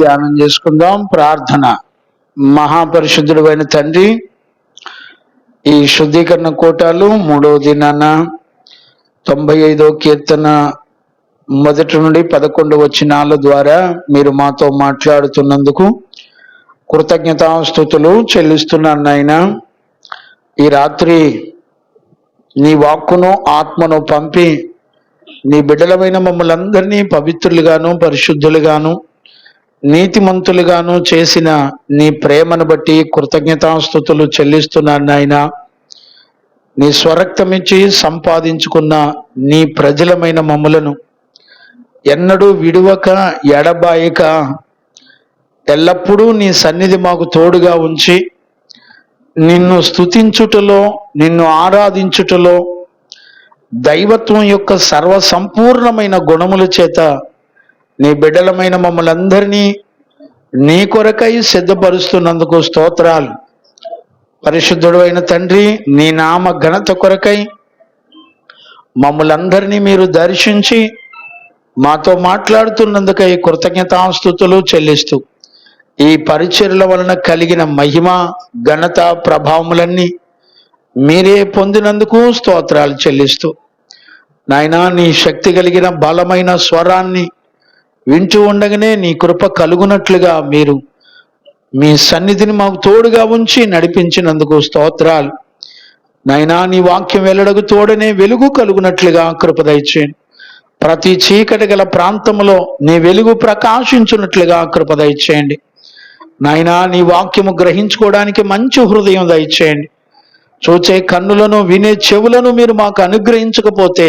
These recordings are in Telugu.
ధ్యానం చేసుకుందాం. ప్రార్థన. మహాపరిశుద్ధుడు అయిన తండ్రి, ఈ శుద్ధీకరణ కూటాలు 3వ దినాన 95వ కీర్తన 1 నుండి 11 వచనాల ద్వారా మీరు మాతో మాట్లాడుతున్నందుకు కృతజ్ఞతాస్తుతులు చెల్లిస్తున్నాను నాయనా. ఈ రాత్రి నీ వాక్కును ఆత్మను పంపి నీ బిడ్డలమైన మమ్మల్ని అందరినీ పవిత్రులుగాను పరిశుద్ధులుగాను నీతిమంతులుగాను చేసిన నీ ప్రేమను బట్టి కృతజ్ఞతాస్తుతులు చెల్లిస్తున్నాను నాయనా. నీ స్వరక్తమిచ్చి సంపాదించుకున్న నీ ప్రజలమైన మమ్ములను ఎన్నడూ విడువక ఎడబాయక ఎల్లప్పుడూ నీ సన్నిధి మాకు తోడుగా ఉంచి నిన్ను స్తుతించుటలో నిన్ను ఆరాధించుటలో దైవత్వం యొక్క సర్వసంపూర్ణమైన గుణముల చేత నీ బిడ్డలమైన మమ్మల్ని అందరినీ నీ కొరకై సిద్ధపరుస్తున్నందుకు స్తోత్రాలు. పరిశుద్ధుడు అయిన తండ్రి, నీ నామ ఘనత కొరకై మమ్మల్ని అందరినీ మీరు దర్శించి మాతో మాట్లాడుతున్నందుకై కృతజ్ఞతాస్తుతులు చెల్లిస్తూ ఈ పరిచర్యల వలన కలిగిన మహిమ ఘనత ప్రభావములన్నీ మీరే పొందినందుకు స్తోత్రాలు చెల్లిస్తూ నాయనా, నీ శక్తి కలిగిన బలమైన స్వరాన్ని వింటూ ఉండగానే నీ కృప కలుగునట్లుగా మీరు మీ సన్నిధిని మాకు తోడుగా ఉంచి నడిపించినందుకు స్తోత్రాలు. నాయనా, నీ వాక్యం వెల్లడకు తోడనే వెలుగు కలుగునట్లుగా కృప దయచేయండి. ప్రతి చీకటి గల ప్రాంతంలో నీ వెలుగు ప్రకాశించున్నట్లుగా కృప దయచేయండి. నాయనా, నీ వాక్యము గ్రహించుకోవడానికి మంచి హృదయం దయచేయండి. చూచే కన్నులను వినే చెవులను మీరు మాకు అనుగ్రహించకపోతే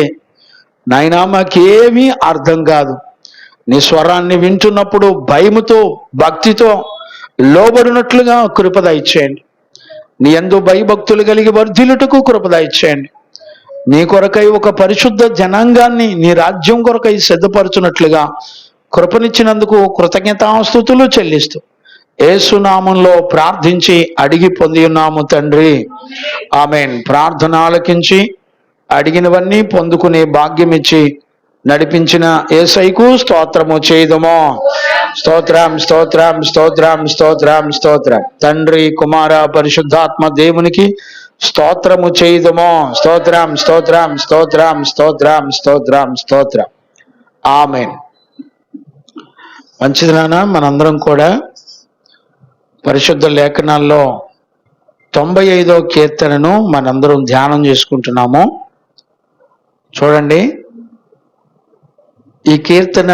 నాయనా మాకేమీ అర్థం కాదు. నీ స్వరాన్ని వింటున్నప్పుడు భయముతో భక్తితో లోబడినట్లుగా కృప దయచేయండి. నీ యందు భయభక్తులు కలిగి వర్ధిల్లుటకు కృప దయచేయండి. నీ కొరకై ఒక పరిశుద్ధ జనాంగాన్ని నీ రాజ్యం కొరకై సిద్ధపరచునట్లుగా కృపనిచ్చినందుకు కృతజ్ఞతాస్తుతులు చెల్లిస్తూ యేసు నామంలో ప్రార్థించి అడిగి పొంది ఉన్నాము తండ్రి, ఆమేన్. ప్రార్థన ఆలకించి అడిగినవన్నీ పొందుకునే భాగ్యం ఇచ్చి నడిపించిన యేసయ్యకు స్తోత్రము చేయుదము. స్తోత్రం స్తోత్రం స్తోత్రం స్తోత్రం స్తోత్రం. తండ్రి కుమార పరిశుద్ధాత్మ దేవునికి స్తోత్రము చేయుదము. స్తోత్రం స్తోత్రం స్తోత్రం స్తోత్రం స్తోత్రం స్తోత్రం. ఆమేన్. మంచిది నాన్న, మనందరం కూడా పరిశుద్ధ లేఖనాల్లో 95వ కీర్తనను మనందరం ధ్యానం చేసుకుంటున్నాము. చూడండి, ఈ కీర్తన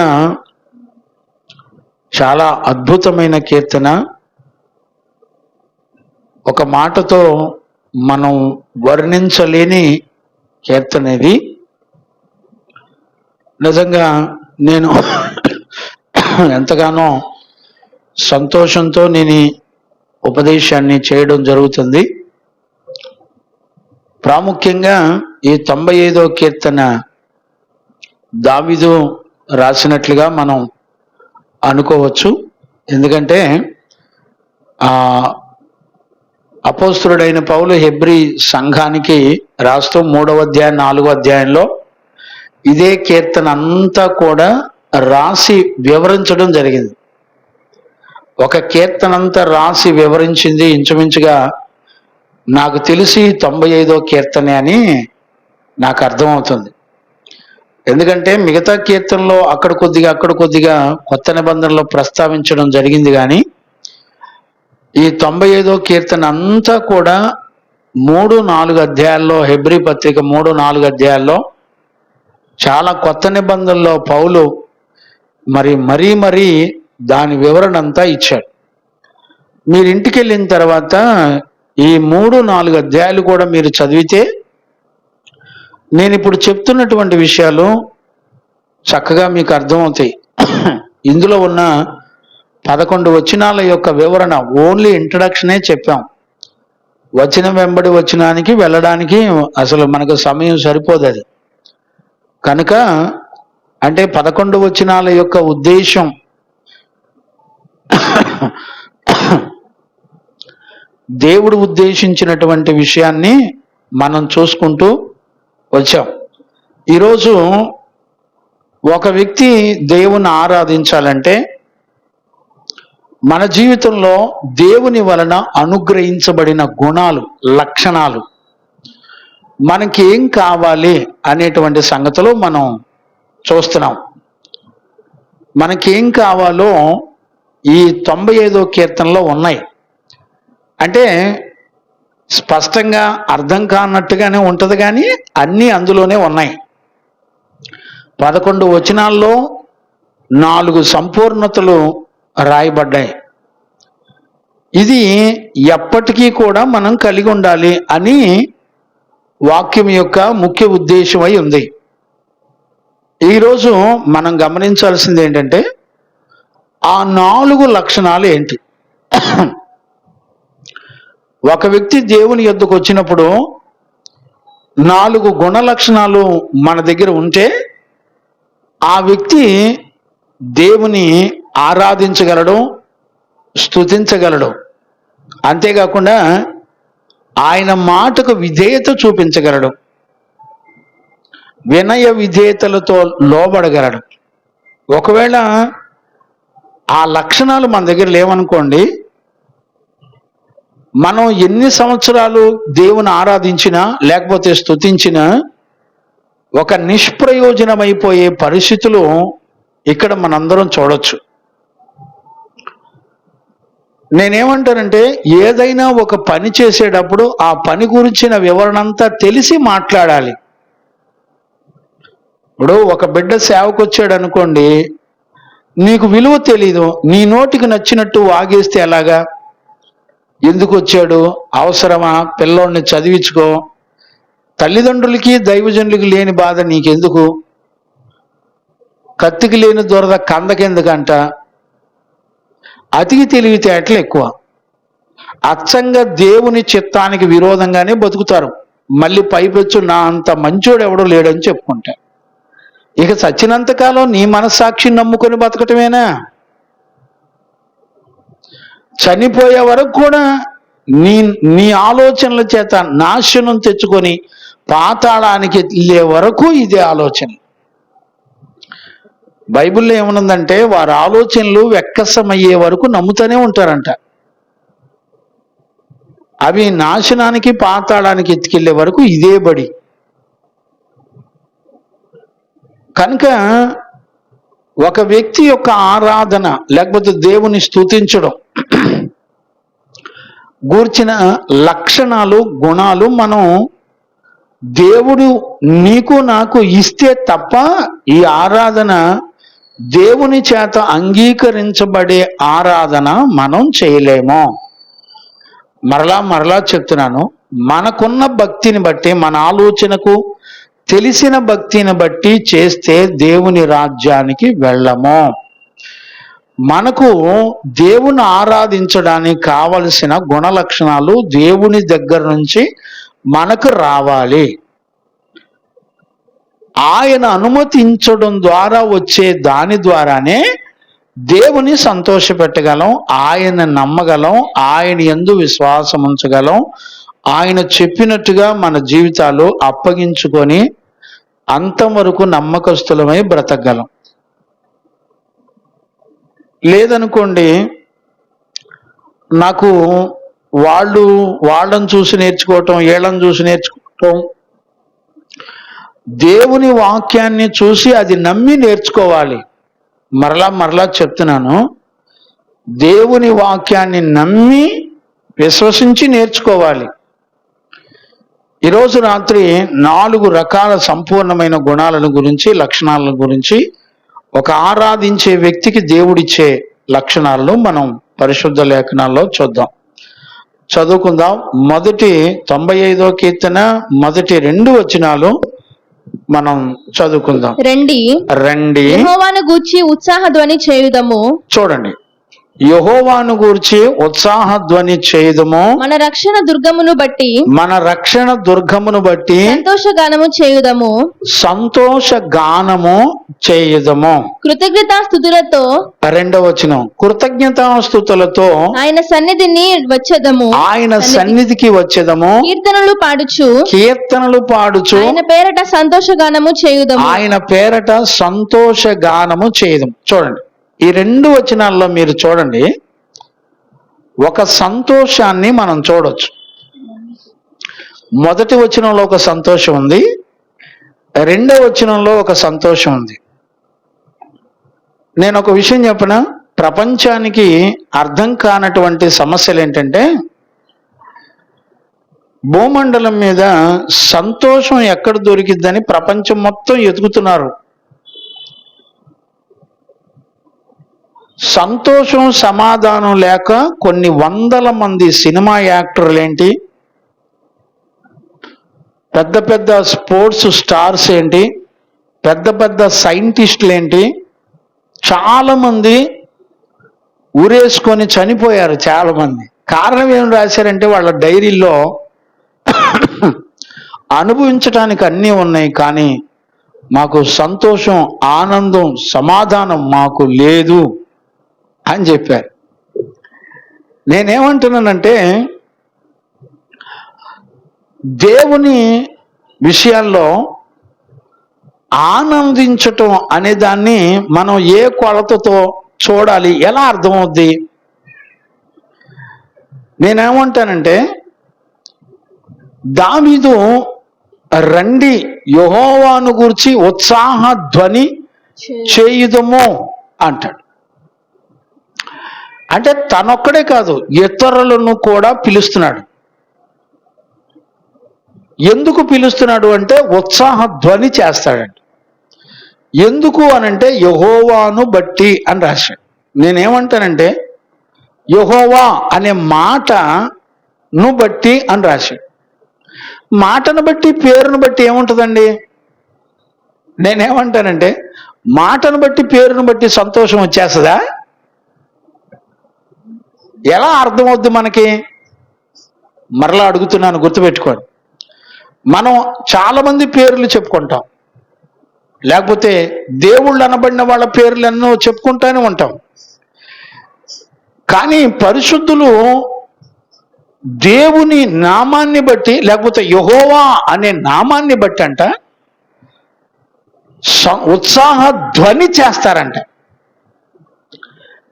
చాలా అద్భుతమైన కీర్తన. ఒక మాటతో మనం వర్ణించలేని కీర్తన ఇది. నిజంగా నేను ఎంతగానో సంతోషంతో నేను ఈ ఉపదేశాన్ని చేయడం జరుగుతుంది. ప్రాముఖ్యంగా ఈ 95వ కీర్తన దావీదు రాసినట్లుగా మనం అనుకోవచ్చు. ఎందుకంటే అపోస్తలుడైన పౌలు హెబ్రీ సంఘానికి రాస్తూ 3వ అధ్యాయం 4వ అధ్యాయంలో ఇదే కీర్తన అంతా కూడా రాసి వివరించడం జరిగింది. ఒక కీర్తన అంతా రాసి వివరించింది ఇంచుమించుగా నాకు తెలిసి 95వ కీర్తనే అని నాకు అర్థమవుతుంది. ఎందుకంటే మిగతా కీర్తనలో అక్కడ కొద్దిగా కొత్త నిబంధనలో ప్రస్తావించడం జరిగింది, కానీ ఈ 95వ కీర్తన అంతా కూడా 3-4 అధ్యాయాల్లో, హెబ్రీ పత్రిక 3-4 అధ్యాయాల్లో చాలా కొత్త నిబంధనలో పౌలు మరీ దాని వివరణ అంతా ఇచ్చాడు. మీరు ఇంటికి వెళ్ళిన తర్వాత ఈ 3-4 అధ్యాయాలు కూడా మీరు చదివితే నేను ఇప్పుడు చెప్తున్నటువంటి విషయాలు చక్కగా మీకు అర్థమవుతాయి. ఇందులో ఉన్న 11 వచనాల యొక్క వివరణ ఓన్లీ ఇంట్రడక్షనే చెప్పాం. వచనం వెంబడి వచనానికి వెళ్ళడానికి అసలు మనకు సమయం సరిపోదు. అది కనుక అంటే 11 వచనాల యొక్క ఉద్దేశం దేవుడు ఉద్దేశించినటువంటి విషయాన్ని మనం చూసుకుంటూ వచ్చాం. ఈరోజు ఒక వ్యక్తి దేవుని ఆరాధించాలంటే మన జీవితంలో దేవుని వలన అనుగ్రహించబడిన గుణాలు, లక్షణాలు, మనకి ఏం కావాలి అనేటువంటి సంగతులు మనం చూస్తున్నాం. మనకేం కావాలో ఈ 95వ కీర్తనలో ఉన్నాయి. అంటే స్పష్టంగా అర్థం కానట్టుగానే ఉంటుంది, కానీ అన్నీ అందులోనే ఉన్నాయి. 11 వచనాల్లో 4 సంపూర్ణతలు రాయబడ్డాయి. ఇది ఎప్పటికీ కూడా మనం కలిగి ఉండాలి అని వాక్యం యొక్క ముఖ్య ఉద్దేశమై ఉంది. ఈరోజు మనం గమనించాల్సింది ఏంటంటే ఆ 4 లక్షణాలు ఏంటి. ఒక వ్యక్తి దేవుని యొద్దకు వచ్చినప్పుడు 4 గుణ లక్షణాలు మన దగ్గర ఉంటే ఆ వ్యక్తి దేవుని ఆరాధించగలడు, స్తుతించగలడు. అంతేకాకుండా ఆయన మాటకు విధేయత చూపించగలడు, వినయ విధేయతలతో లోబడగలడు. ఒకవేళ ఆ లక్షణాలు మన దగ్గర లేవనుకోండి, మనం ఎన్ని సంవత్సరాలు దేవుని ఆరాధించినా లేకపోతే స్తుతించినా ఒక నిష్ప్రయోజనమైపోయే పరిస్థితులు ఇక్కడ మనందరం చూడొచ్చు. నేనేమంటానంటే, ఏదైనా ఒక పని చేసేటప్పుడు ఆ పని గురించిన వివరణ అంతా తెలిసి మాట్లాడాలి. ఇప్పుడు ఒక బిడ్డ సేవకు వచ్చాడు అనుకోండి, నీకు విలువ తెలీదు, నీ నోటికి నచ్చినట్టు వాగేస్తే ఎలాగా? ఎందుకు వచ్చాడు, అవసరమా, పిల్లోడిని చదివించుకో, తల్లిదండ్రులకి దైవజనులకి లేని బాధ నీకెందుకు, కత్తికి లేని దొరద కందకెందుకంట. అతికి తెలివితేటలు ఎక్కువ. అచ్చంగా దేవుని చిత్తానికి విరోధంగానే బతుకుతారు. మళ్ళీ పైపెచ్చు నా అంత మంచోడు ఎవడో లేడని చెప్పుకుంటారు. ఇక చచ్చినంతకాలం నీ మనస్సాక్షిని నమ్ముకొని బతకటమేనా? చనిపోయే వరకు కూడా నీ ఆలోచనల చేత నాశనం తెచ్చుకొని పాతాళానికి వెళ్ళే వరకు ఇదే ఆలోచన. బైబిల్లో ఏమనుందంటే, వారి ఆలోచనలు వెక్కసమయ్యే వరకు నమ్ముతూనే ఉంటారంట. అవి నాశనానికి పాతాళానికి ఎత్తుకెళ్లే వరకు ఇదే బడి. కనుక ఒక వ్యక్తి యొక్క ఆరాధన లేకపోతే దేవుని స్తుతించడం గూర్చిన లక్షణాలు, గుణాలు మనం దేవుడు నీకు నాకు ఇస్తే తప్ప ఈ ఆరాధన దేవుని చేత అంగీకరించబడే ఆరాధన మనం చేయలేము. మరలా చెప్తున్నాను, మనకున్న భక్తిని బట్టి, మన ఆలోచనకు తెలిసిన భక్తిని బట్టి చేస్తే దేవుని రాజ్యానికి వెళ్ళము. మనకు దేవుని ఆరాధించడానికి కావలసిన గుణ లక్షణాలు దేవుని దగ్గర నుంచి మనకు రావాలి. ఆయన అనుమతించడం ద్వారా వచ్చే దాని ద్వారానే దేవుని సంతోషపెట్టగలం, ఆయన నమ్మగలం, ఆయన యందు విశ్వాసం ఉంచగలం, ఆయన చెప్పినట్టుగా మన జీవితాలు అప్పగించుకొని అంతం వరకు నమ్మకస్తులమై బ్రతకగలం. లేదనుకోండి, నాకు వాళ్ళని చూసి నేర్చుకోవటం, వీళ్ళని చూసి నేర్చుకోవటం, దేవుని వాక్యాన్ని చూసి అది నమ్మి నేర్చుకోవాలి. మరలా చెప్తున్నాను, దేవుని వాక్యాన్ని నమ్మి విశ్వసించి నేర్చుకోవాలి. ఈరోజు రాత్రి 4 రకాల సంపూర్ణమైన గుణాలను గురించి, లక్షణాలను గురించి, ఒక ఆరాధించే వ్యక్తికి దేవుడిచ్చే లక్షణాలను మనం పరిశుద్ధ లేఖనాల్లో చదువుకుందాం. మొదటి 95వ కీర్తన మొదటి 2 వచనాలు మనం చదువుకుందాం. రండి యెహోవాను గూర్చి ఉత్సాహ ధ్వని చేయుదము. చూడండి, యెహోవాను గూర్చి ఉత్సాహ ధ్వని చేయుదము. మన రక్షణ దుర్గమును బట్టి సంతోషగానము చేయుదము. కృతజ్ఞతాస్తుతులతో, 2వ వచనం, కృతజ్ఞతాస్తుతులతో ఆయన సన్నిధికి వచ్చేదము. కీర్తనలు పాడుచు ఆయన పేరట సంతోషగానము చేయుదము. చూడండి, ఈ 2 వచనాల్లో మీరు చూడండి, ఒక సంతోషాన్ని మనం చూడొచ్చు. మొదటి వచనంలో ఒక సంతోషం ఉంది, రెండవ వచనంలో ఒక సంతోషం ఉంది. నేను ఒక విషయం చెప్పనా, ప్రపంచానికి అర్థం కానటువంటి సమస్యలు ఏంటంటే, భూమండలం మీద సంతోషం ఎక్కడ దొరికిద్దని ప్రపంచం మొత్తం ఎతుకుతున్నారు. సంతోషం సమాధానం లేక కొన్ని వందల మంది సినిమా యాక్టర్లు ఏంటి, పెద్ద పెద్ద స్పోర్ట్స్ స్టార్స్ ఏంటి, పెద్ద పెద్ద సైంటిస్టులు ఏంటి, చాలా మంది ఊరేసుకొని చనిపోయారు. చాలా మంది కారణం ఏం రాశారంటే, వాళ్ళ డైరీల్లో అనుభవించడానికి అన్నీ ఉన్నాయి, కానీ మాకు సంతోషం, ఆనందం, సమాధానం మాకు లేదు అని చెప్పారు. నేనేమంటున్నానంటే, దేవుని విషయాల్లో ఆనందించటం అనే దాన్ని మనం ఏ కొలతతో చూడాలి, ఎలా అర్థమవుద్ది? నేనేమంటానంటే, దావీదు రండి యెహోవాను గూర్చి ఉత్సాహ ధ్వని చేయుదము అంటాడు. అంటే తనొక్కడే కాదు, ఇతరులను కూడా పిలుస్తున్నాడు. ఎందుకు పిలుస్తున్నాడు అంటే ఉత్సాహ ధ్వని చేస్తాడంట. ఎందుకు అనంటే యెహోవాను బట్టి అని రాశాడు. నేనేమంటానంటే, యెహోవా అనే మాటను బట్టి అని రాశాడు. మాటను బట్టి, పేరును బట్టి ఏముంటుందండి? నేనేమంటానంటే, మాటను బట్టి, పేరును బట్టి సంతోషం వచ్చేస్తుందా? ఎలా అర్థమవుద్ది మనకి? మరలా అడుగుతున్నాను, గుర్తుపెట్టుకోండి. మనం చాలా మంది పేర్లు చెప్పుకుంటాం, లేకపోతే దేవుళ్ళు అనబడిన వాళ్ళ పేర్లు ఎన్నో చెప్పుకుంటానే ఉంటాం. కానీ పరిశుద్ధులు దేవుని నామాన్ని బట్టి, లేకపోతే యెహోవా అనే నామాన్ని బట్టి అంట ఉత్సాహ ధ్వని చేస్తారంట.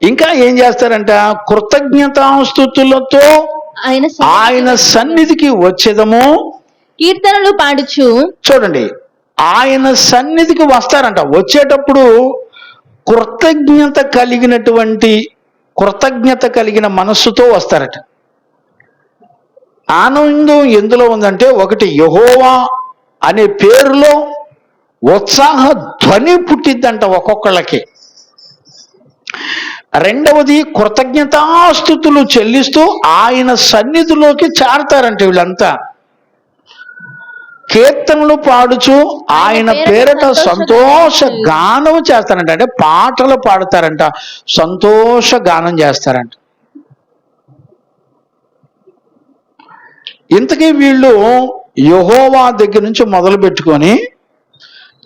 ఇంకా ఏం చేస్తారంట? కృతజ్ఞతాస్తుతులతో ఆయన సన్నిధికి వచ్చేదము, కీర్తనలు పాడుచు. చూడండి, ఆయన సన్నిధికి వస్తారంట. వచ్చేటప్పుడు కృతజ్ఞత కలిగిన మనస్సుతో వస్తారట. ఆనందం ఎందులో ఉందంటే, ఒకటి యెహోవా అనే పేరులో ఉత్సాహ ధ్వని పుట్టిద్దంట ఒక్కొక్కళ్ళకి. రెండవది, కృతజ్ఞతాస్తుతులు చెల్లిస్తూ ఆయన సన్నిధిలోకి చేరతారంట వీళ్ళంతా. కీర్తనలు పాడుచు ఆయన పేరట సంతోష గానం చేస్తారంట. అంటే పాటలు పాడతారంట, సంతోష గానం చేస్తారంట. ఇంతకీ వీళ్ళు యెహోవా దగ్గర నుంచి మొదలు పెట్టుకొని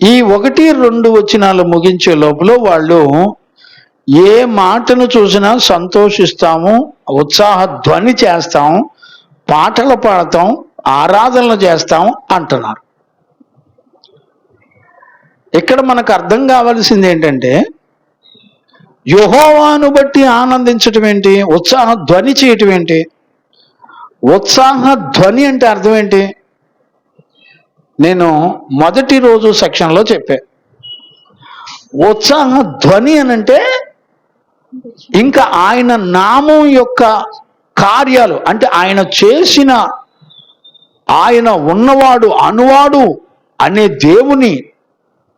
ఈ 1-2 వచనాలు ముగించే లోపల వాళ్ళు ఏ మాటను చూసినా సంతోషిస్తాము, ఉత్సాహ ధ్వని చేస్తాం, పాటలు పాడతాం, ఆరాధనలు చేస్తాం అంటున్నారు. ఇక్కడ మనకు అర్థం కావాల్సింది ఏంటంటే, యెహోవాను బట్టి ఆనందించటం ఏంటి, ఉత్సాహ ధ్వని చేయటం ఏంటి? ఉత్సాహ ధ్వని అంటే అర్థం ఏంటి? నేను మొదటి రోజు సెక్షన్లో చెప్పా. ఉత్సాహ ధ్వని అనంటే ఇంకా ఆయన నామం యొక్క కార్యాలు, అంటే ఆయన చేసిన, ఆయన ఉన్నవాడు అనువాడు అనే దేవుని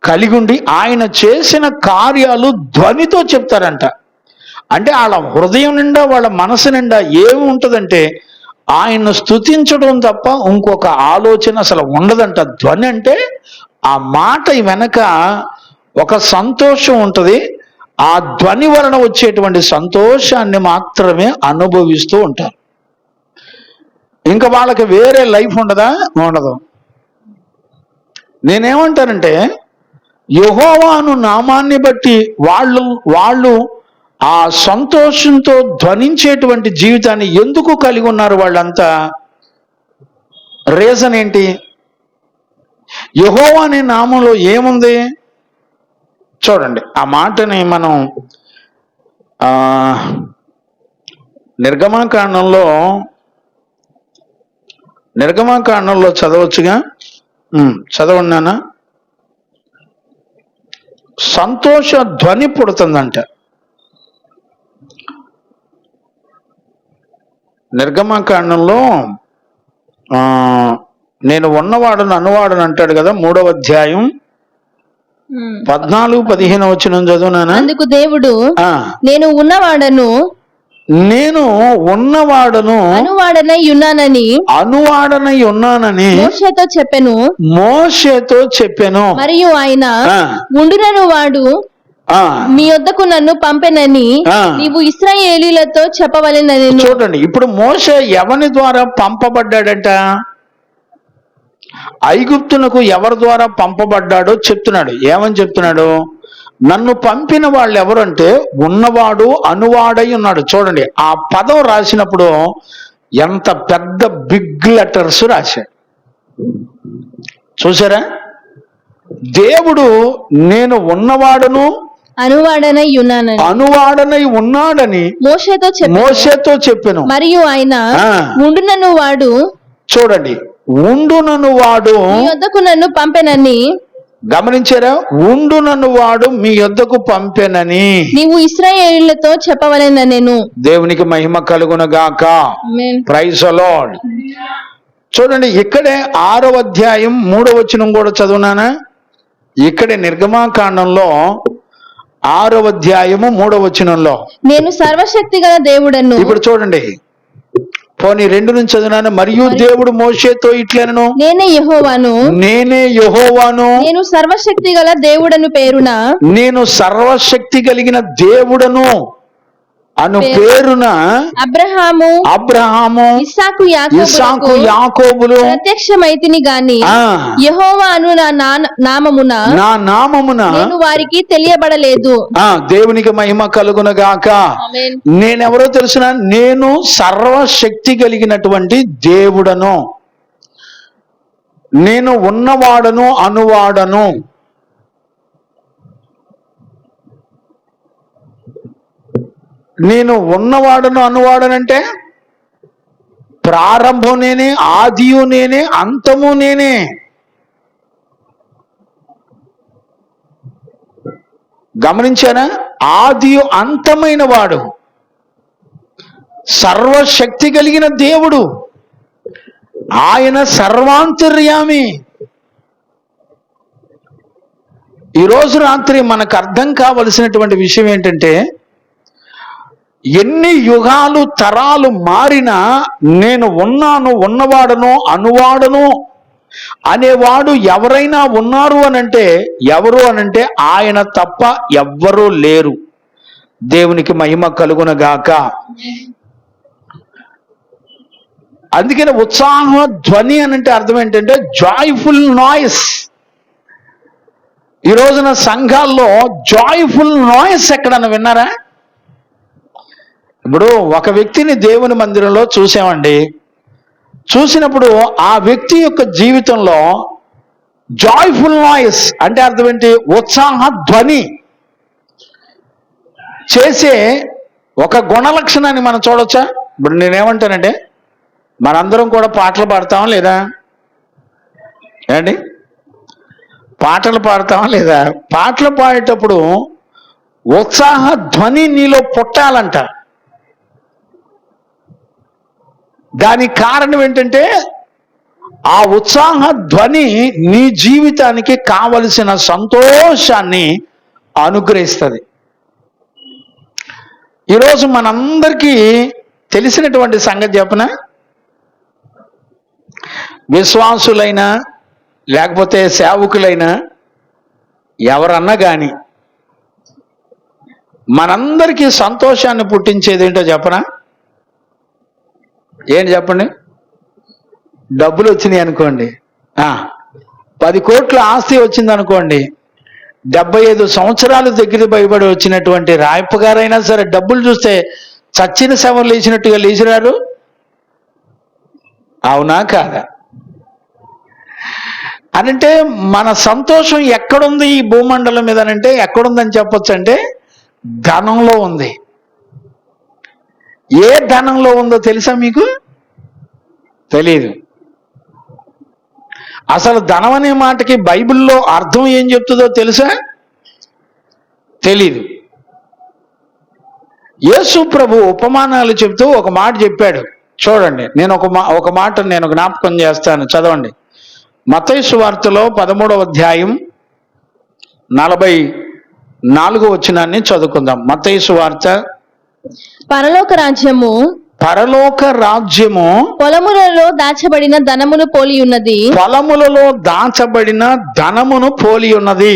కలిగి ఉండి ఆయన చేసిన కార్యాలు ధ్వనితో చెప్తారంట. అంటే వాళ్ళ హృదయం నిండా, వాళ్ళ మనసు నిండా ఏమి ఉంటుందంటే ఆయన స్తుతించడం తప్ప ఇంకొక ఆలోచన అసలు ఉండదంట. ధ్వని అంటే ఆ మాట వెనక ఒక సంతోషం ఉంటుంది. ఆ ధ్వని వలన వచ్చేటువంటి సంతోషాన్ని మాత్రమే అనుభవిస్తూ ఉంటారు. ఇంకా వాళ్ళకి వేరే లైఫ్ ఉండదు. నేనేమంటానంటే, యెహోవాను నామాన్ని బట్టి వాళ్ళు ఆ సంతోషంతో ధ్వనించేటువంటి జీవితాన్ని ఎందుకు కలిగి ఉన్నారు? వాళ్ళంతా రీజన్ ఏంటి? యెహోవా అనే నామంలో ఏముంది చూడండి. ఆ మాటని మనం నిర్గమాకాండంలో చదవచ్చుగా. చదవన్నానా? సంతోష ధ్వని పుడుతుందంట. నిర్గమాకాండంలో నేను ఉన్నవాడును అనువాడును అంటాడు కదా, 3వ అధ్యాయం 14-15 వచనం చదువునానా? అందుకు దేవుడు, నేను ఉన్నవాడను అనువాడనై ఉన్నానని మోషేతో చెప్పెను. మరియు ఆయన ఉండునను వాడు మీ యొద్దకు నన్ను పంపెనని నీవు ఇశ్రాయేలీయులతో చెప్పవలెనని. చూడండి, ఇప్పుడు మోషే ఎవరి ద్వారా పంపబడ్డాడంట? ఐగుప్తునకు ఎవరి ద్వారా పంపబడ్డాడో చెప్తున్నాడు. ఏమని చెప్తున్నాడు? నన్ను పంపిన వాళ్ళు ఎవరంటే ఉన్నవాడు అనువాడై ఉన్నాడు. చూడండి, ఆ పదం రాసినప్పుడు ఎంత పెద్ద బిగ్ లెటర్స్ రాశాడు చూసారా? దేవుడు నేను ఉన్నవాడును అనువాడనై ఉన్నాడని మోషేతో చెప్పెను. మరియు ఆయన ఉండునను వాడు, చూడండి, ఉండునను వాడు మీ యొద్దకు నన్ను పంపెనని. గమనించారా? ఉండునను వాడు మీ యొద్దకు పంపెనని నీవు ఇశ్రాయేలీయులతో చెప్పవలెనని. దేవునికి మహిమ కలుగునగాక. Praise the lord. చూడండి, ఇక్కడే 6వ అధ్యాయం 3వ వచనం కూడా చదువునానా? ఇక్కడే నిర్గమాకాండంలో 6వ అధ్యాయము 3వ వచనంలో నేను సర్వశక్తి గల దేవుడను. ఇప్పుడు చూడండి, పోనీ 2 నుంచి చదివినాను. మరియు దేవుడు మోషేతో ఇట్లనెను, నేనే యెహోవాను నేను సర్వశక్తి గల దేవుడను పేరున నేను సర్వశక్తి కలిగిన దేవుడను అను పేరున అబ్రహాము ఇస్సాకు యాకోబులు ప్రత్యక్షమైతిని గాని యెహోవా అను నా నామమున నేను వారికి తెలియబడలేదు. దేవునికి మహిమ కలుగునగాక. నేనెవరో తెలుసున? నేను సర్వశక్తి కలిగినటువంటి దేవుడను, నేను ఉన్నవాడను అనువాడను. నేను ఉన్నవాడను అనువాడనంటే ప్రారంభం నేనే, ఆదియు నేనే, అంతము నేనే. గమనించారా? ఆదియు అంతమైన వాడు, సర్వశక్తి కలిగిన దేవుడు, ఆయన సర్వాంతర్యామి. ఈరోజు రాత్రి మనకు అర్థం కావలసినటువంటి విషయం ఏంటంటే, ఎన్ని యుగాలు తరాలు మారినా నేను ఉన్నాను, ఉన్నవాడను, అనువాడను అనేవాడు ఎవరైనా ఉన్నారు అనంటే ఎవరు అనంటే ఆయన తప్ప ఎవ్వరూ లేరు. దేవునికి మహిమ కలుగునగాక. అందుకని ఉత్సాహ ధ్వని అనంటే అర్థం ఏంటంటే జాయ్ఫుల్ నాయిస్. ఈ రోజున సంఘాల్లో జాయ్ఫుల్ నాయిస్ ఎక్కడన్నా విన్నారా? ఇప్పుడు ఒక వ్యక్తిని దేవుని మందిరంలో చూసామండి. చూసినప్పుడు ఆ వ్యక్తి యొక్క జీవితంలో జాయ్ఫుల్ నాయిస్ అంటే అర్థం ఏంటి? ఉత్సాహ ధ్వని చేసే ఒక గుణ లక్షణాన్ని మనం చూడొచ్చా? ఇప్పుడు నేనేమంటానంటే, మనందరం కూడా పాటలు పాడతామా లేదా? ఏండి, పాటలు పాడతామా లేదా? పాటలు పాడేటప్పుడు ఉత్సాహ ధ్వని నీలో పుట్టాలంట. దానికి కారణం ఏంటంటే ఆ ఉత్సాహ ధ్వని నీ జీవితానికి కావలసిన సంతోషాన్ని అనుగ్రహిస్తుంది. ఈరోజు మనందరికీ తెలిసినటువంటి సంగతి చెప్పనా? విశ్వాసులైనా లేకపోతే సేవకులైనా ఎవరన్నా కానీ మనందరికీ సంతోషాన్ని పుట్టించేది ఏంటో చెప్పనా? ఏంటి చెప్పండి? డబ్బులు వచ్చినాయి అనుకోండి, 10 కోట్ల ఆస్తి వచ్చింది అనుకోండి, 75 సంవత్సరాలు దగ్గర భయపడి వచ్చినటువంటి రాయప్ప గారైనా సరే డబ్బులు చూస్తే చచ్చిన శవం లేచినట్టుగా లేచిరారు. అవునా కాదా? అనంటే మన సంతోషం ఎక్కడుంది ఈ భూమండలం మీద అంటే ఎక్కడుందని చెప్పొచ్చు అంటే ధనంలో ఉంది. ఏ ధనంలో ఉందో తెలుసా మీకు? తెలియదు. అసలు ధనం అనే మాటకి బైబిల్లో అర్థం ఏం చెప్తుందో తెలుసా? తెలీదు. యేసు ప్రభు ఉపమానాలు చెప్తూ ఒక మాట చెప్పాడు. చూడండి, నేను ఒక మాట నేను జ్ఞాపకం చేస్తాను, చదవండి. మత్తయి సువార్తలో 13వ అధ్యాయం 44వ వచనాన్ని చదువుకుందాం. మత్తయి సువార్త. పరలోక రాజ్యము పొలములలో దాచబడిన ధనమును పోలి ఉన్నది. పొలములలో దాచబడిన ధనమును పోలి ఉన్నది.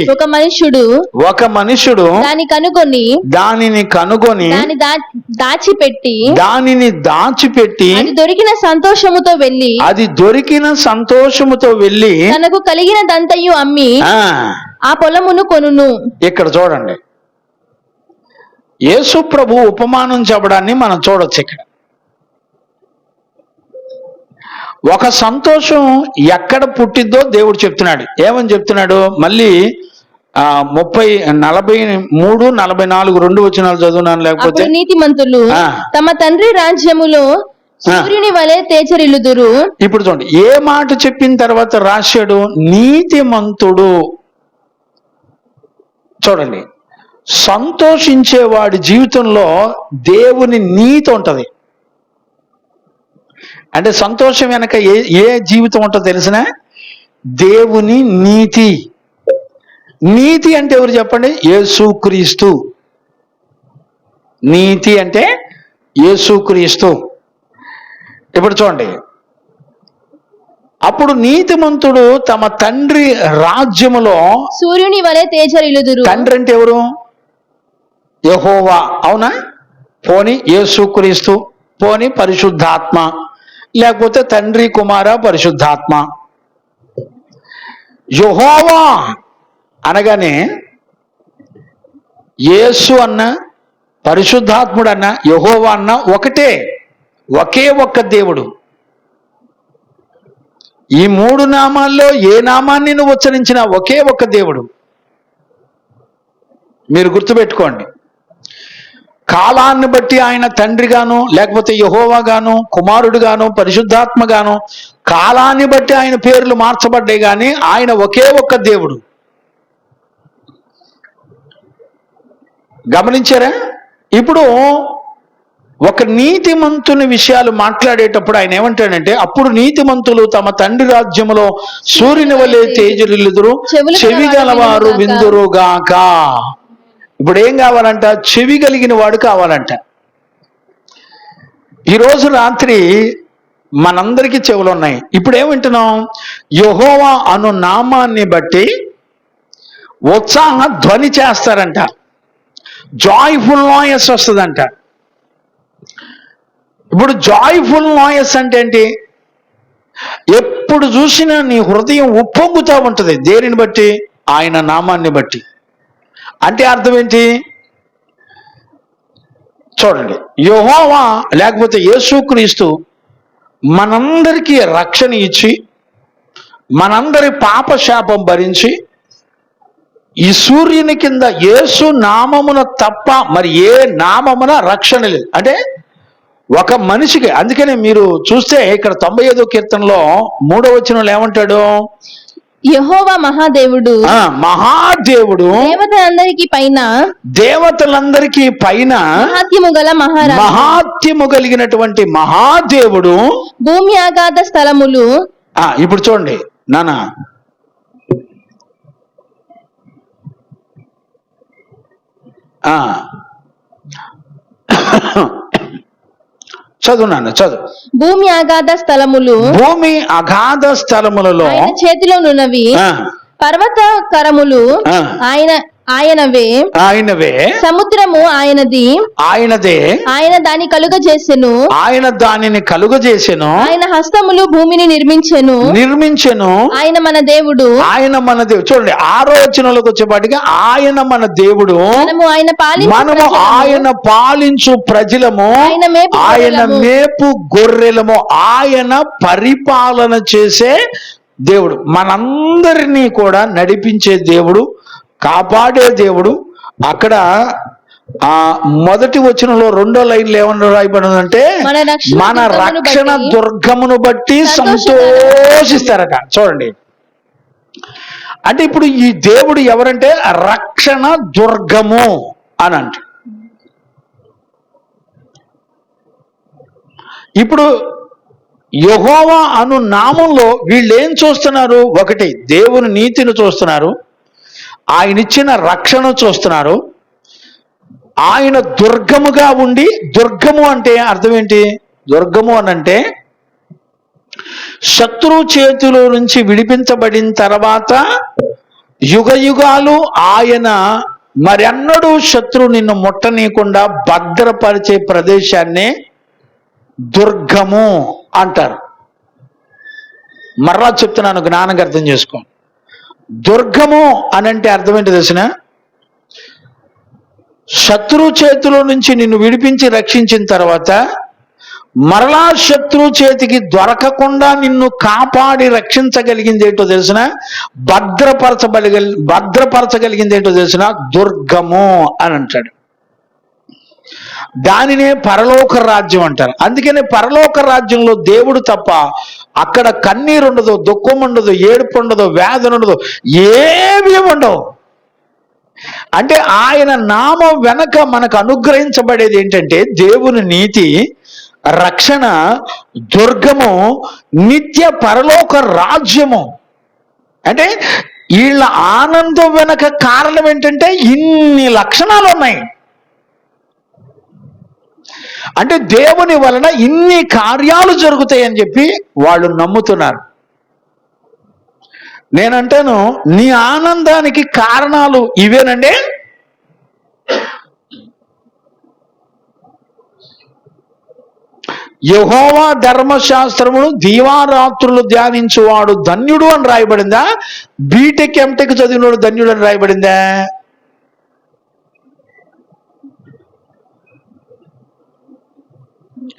ఒక మనుషుడు దానిని కనుగొని దాచిపెట్టి అది దొరికిన సంతోషముతో వెళ్ళి తనకు కలిగినదంతయు అమ్మి ఆ పొలమును కొనును. ఇక్కడ చూడండి, యేసు ప్రభు ఉపమానం చెప్పడాన్ని మనం చూడొచ్చు. ఇక్కడ ఒక సంతోషం ఎక్కడ పుట్టిద్దో దేవుడు చెప్తున్నాడు. ఏమని చెప్తున్నాడు? మళ్ళీ 43, 44 2 వచనాలు చదువునాను. లేకపోతే నీతిమంతులు తమ తండ్రి రాజ్యములో సూర్యుని వలె తేజరిల్లుదురు. ఇప్పుడు చూడండి, ఏ మాట చెప్పిన తర్వాత రాశాడు? నీతిమంతుడు. చూడండి, సంతోషించేవాడి జీవితంలో దేవుని నీతి ఉంటది. అంటే సంతోషం వెనక ఏ జీవితం ఉంటుందో తెలిసిన? దేవుని నీతి. నీతి అంటే ఎవరు చెప్పండి? యేసుక్రీస్తు. నీతి అంటే యేసుక్రీస్తు. ఇప్పుడు చూడండి, అప్పుడు నీతిమంతుడు తమ తండ్రి రాజ్యములో సూర్యుని వలె తేజరిల్లుదురు. తండ్రి అంటే ఎవరు? యెహోవా. అవునా? పోని యేసుక్రీస్తు, పోని పరిశుద్ధాత్మ, లేకపోతే తండ్రి, కుమార, పరిశుద్ధాత్మ. యెహోవా అనగానే యేసు అన్న, పరిశుద్ధాత్ముడు అన్న, యెహోవా అన్న ఒకటే, ఒకే ఒక్క దేవుడు. ఈ 3 నామాల్లో ఏ నామాన్ని నువ్వు ఉచ్చరించినా ఒకే ఒక్క దేవుడు. మీరు గుర్తుపెట్టుకోండి. కాలాన్ని బట్టి ఆయన తండ్రిగాను, లేకపోతే యెహోవాగాను, కుమారుడుగాను, పరిశుద్ధాత్మగాను, కాలాన్ని బట్టి ఆయన పేర్లు మార్చబడ్డాయి, కానీ ఆయన ఒకే ఒక్క దేవుడు. గమనించారా? ఇప్పుడు ఒక నీతిమంతుని విషయాలు మాట్లాడేటప్పుడు ఆయన ఏమంటాడంటే, అప్పుడు నీతిమంతులు తమ తండ్రి రాజ్యములో సూర్యుని వలె తేజరిల్లుదురు, చెవి గలవారు విందురుగాక. ఇప్పుడు ఏం కావాలంట? చెవి కలిగిన వాడు కావాలంట. ఈరోజు రాత్రి మనందరికీ చెవులు ఉన్నాయి. ఇప్పుడు ఏమంటున్నాం? యెహోవా అను నామాన్ని బట్టి ఉత్సాహ ధ్వని చేస్తారంట. జాయ్ఫుల్ నాయస్ వస్తుందంట. ఇప్పుడు జాయ్ఫుల్ నాయస్ అంటే ఏంటి? ఎప్పుడు చూసినా నీ హృదయం ఉప్పొంగుతూ ఉంటుంది. దేనిని బట్టి? ఆయన నామాన్ని బట్టి. అంటే అర్థం ఏంటి? చూడండి, యెహోవా లేకపోతే యేసుక్రీస్తు మనందరికీ రక్షణ ఇచ్చి, మనందరి పాప శాపం భరించి, ఈ సూర్యుని కింద యేసు నామమున తప్ప మరి ఏ నామమున రక్షణ లేదు. అంటే ఒక మనిషికి, అందుకనే మీరు చూస్తే ఇక్కడ 95వ కీర్తనలో 3వ వచనంలో ఏమంటాడు? యెహోవా మహాదేవుడు, మహాదేవుడు దేవతలందరికీ పైన మహాత్యము కలిగినటువంటి మహాదేవుడు. భూమి అగాధ స్థలములు. ఇప్పుడు చూడండి నానా, చదువున్నాను, చదువు. భూమి అగాధ స్థలములు, భూమి అగాధ స్థలములలో ఆయన చేతిలోనున్నవి. పర్వత కరములు ఆయనవే. సముద్రము ఆయనదే. ఆయన దాన్ని కలుగజేసెను. ఆయన హస్తములు భూమిని నిర్మించెను. ఆయన మన దేవుడు. చూడండి, 6వ వచనంలోకి వచ్చేపాటిగా ఆయన మన దేవుడు, మనము ఆయన పాలించు ప్రజలము, ఆయన మేపు గొర్రెలము. ఆయన పరిపాలన చేసే దేవుడు, మనందరినీ కూడా నడిపించే దేవుడు, కాపాడే దేవుడు. అక్కడ ఆ మొదటి వచనంలో రెండో లైన్లో ఏమన్నా రాయబడిందంటే మన రక్షణ దుర్గమును బట్టి సంతోషిస్తారట. చూడండి, అంటే ఇప్పుడు ఈ దేవుడు ఎవరంటే రక్షణ దుర్గము అని అంట. ఇప్పుడు యెహోవా అను నామంలో వీళ్ళు ఏం చూస్తున్నారు? ఒకటి, దేవుని నీతిని చూస్తున్నారు, ఆయన ఇచ్చిన రక్షణ చూస్తున్నారు, ఆయన దుర్గముగా ఉండి, దుర్గము అంటే అర్థం ఏంటి? దుర్గము అని అంటే శత్రు చేతిలో నుంచి విడిపించబడిన తర్వాత యుగ యుగాలు ఆయన మరెన్నడూ శత్రు నిన్ను ముట్టనీయకుండా భద్రపరిచే ప్రదేశాన్నే దుర్గము అంటారు. మరలా చెప్తున్నాను, జ్ఞానంగా అర్థం చేసుకో. దుర్గము అనంటే అర్థం ఏంటి తెలిసిన? శత్రు చేతిలో నుంచి నిన్ను విడిపించి రక్షించిన తర్వాత మరలా శత్రు చేతికి దొరకకుండా నిన్ను కాపాడి రక్షించగలిగింది ఏంటో తెలిసిన? భద్రపరచగలిగింది ఏంటో తెలిసిన? దుర్గము అని అంటాడు. దానినే పరలోక రాజ్యం అంటారు. అందుకనే పరలోక రాజ్యంలో దేవుడు తప్ప అక్కడ కన్నీరు ఉండదు, దుఃఖం ఉండదు, ఏడుపు ఉండదు, వేదన ఉండదు, ఏమీ ఉండవు. అంటే ఆయన నామం వెనక మనకు అనుగ్రహించబడేది ఏంటంటే దేవుని నీతి, రక్షణ, దుర్గము, నిత్య పరలోక రాజ్యము. అంటే వీళ్ళ ఆనందం వెనక కారణం ఏంటంటే ఇన్ని లక్షణాలు ఉన్నాయి. అంటే దేవుని వలన ఇన్ని కార్యాలు జరుగుతాయని చెప్పి వాళ్ళు నమ్ముతున్నారు. నేనంటాను, నీ ఆనందానికి కారణాలు ఇవేనండి. యెహోవా ధర్మశాస్త్రమును దీవారాత్రులు ధ్యానించువాడు ధన్యుడు అని రాయబడిందా? బీటెక్ ఎంటెక్ చదివినోడు ధన్యుడు అని రాయబడిందా?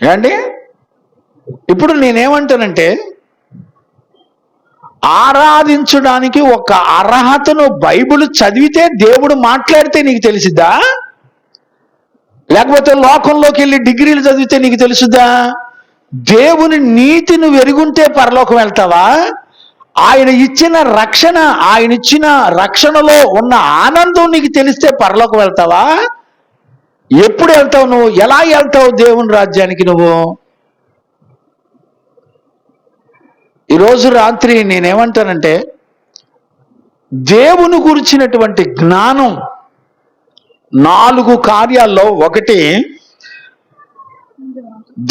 ఏమండి? ఇప్పుడు నేనేమంటానంటే, ఆరాధించడానికి ఒక అర్హతను బైబిల్ చదివితే దేవుడు మాట్లాడితే నీకు తెలిసిద్దా? లేకపోతే లోకంలోకి వెళ్ళి డిగ్రీలు చదివితే నీకు తెలుసుదా? దేవుని నీతిని వెరుగుంటే పరలోకం వెళ్తావా? ఆయన ఇచ్చిన రక్షణ, ఆయన ఇచ్చిన రక్షణలో ఉన్న ఆనందం నీకు తెలిస్తే పరలోకం వెళ్తావా? ఎప్పుడు వెళ్తావు నువ్వు? ఎలా వెళ్తావు దేవుని రాజ్యానికి నువ్వు? ఈరోజు రాత్రి నేనేమంటానంటే, దేవుని గురించినటువంటి జ్ఞానం 4 కార్యాల్లో ఒకటి,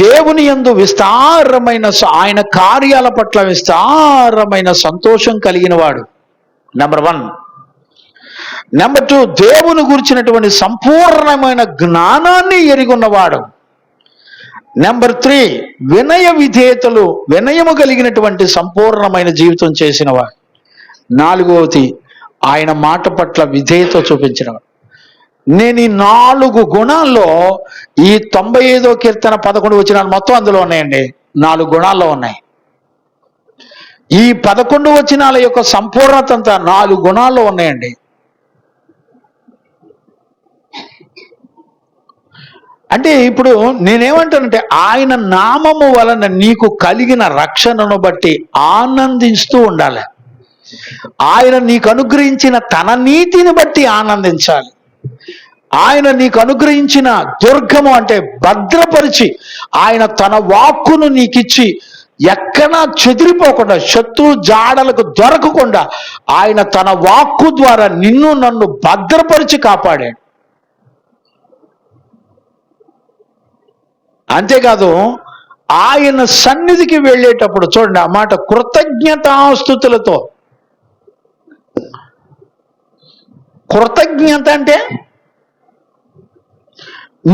దేవుని యందు విస్తారమైన ఆయన కార్యాల పట్ల విస్తారమైన సంతోషం కలిగిన వాడు నెంబర్ 1. నెంబర్ 2, దేవుని గురించినటువంటి సంపూర్ణమైన జ్ఞానాన్ని ఎరిగున్నవాడు. నెంబర్ 3, వినయ విధేయతలు, వినయము కలిగినటువంటి సంపూర్ణమైన జీవితం చేసినవాడు. 4వది, ఆయన మాట పట్ల విధేయత చూపించినవాడు. నేను ఈ 4 గుణాల్లో ఈ 95వ కీర్తన 11 వచనాలు మొత్తం అందులో ఉన్నాయండి. 4 గుణాల్లో ఉన్నాయి. ఈ 11 వచనాల యొక్క సంపూర్ణత అంతా 4 గుణాల్లో ఉన్నాయండి. అంటే ఇప్పుడు నేనేమంటానంటే, ఆయన నామము వలన నీకు కలిగిన రక్షణను బట్టి ఆనందిస్తూ ఉండాలి. ఆయన నీకు అనుగ్రహించిన తన నీతిని బట్టి ఆనందించాలి. ఆయన నీకు అనుగ్రహించిన దుర్గము అంటే భద్రపరిచి, ఆయన తన వాక్కును నీకిచ్చి ఎక్కడా చెదిరిపోకుండా, శత్రు జాడలకు దొరకకుండా ఆయన తన వాక్కు ద్వారా నిన్ను నన్ను భద్రపరిచి కాపాడాడు. అంతేకాదు, ఆయన సన్నిధికి వెళ్ళేటప్పుడు చూడండి ఆ మాట, కృతజ్ఞతాస్తుతులతో. కృతజ్ఞత అంటే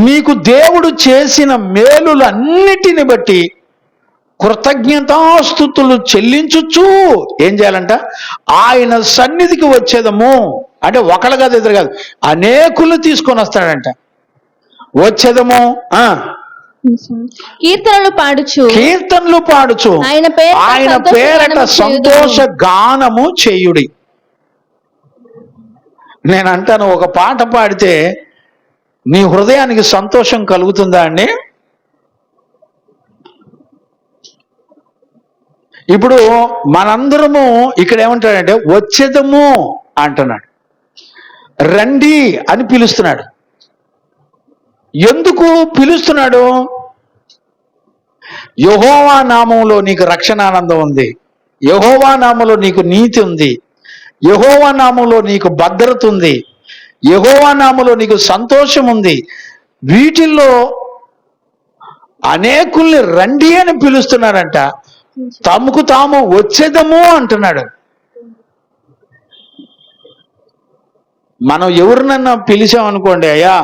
నీకు దేవుడు చేసిన మేలులన్నిటిని బట్టి కృతజ్ఞతాస్తుతులు చెల్లించుచు ఏం చేయాలంట? ఆయన సన్నిధికి వచ్చేదము. అంటే ఒకళ్ళు కాదు, ఇద్దరు కాదు, అనేకులు తీసుకొని వస్తాడంట. వచ్చేదము, కీర్తనలు పాడుచు ఆయన పేరట సంతోష గానము చేయుడి. నేను అంటాను, ఒక పాట పాడితే నీ హృదయానికి సంతోషం కలుగుతుందా అండి? ఇప్పుడు మనందరము ఇక్కడ ఏమంటాడంటే వచ్చేదము అంటున్నాడు, రండి అని పిలుస్తున్నాడు. ఎందుకు పిలుస్తున్నాడు? యెహోవా నామములో నీకు రక్షణ ఆనందం ఉంది, యెహోవా నామములో నీకు నీతి ఉంది, యెహోవా నామములో నీకు భద్రత ఉంది, యెహోవా నామములో నీకు సంతోషం ఉంది. వీటిల్లో అనేకుల్ని రండి అని పిలుస్తున్నారంట, తమకు తాము వచ్చేదము అంటున్నాడు. మనం ఎవరినన్నా పిలిచామనుకోండి, అయ్యా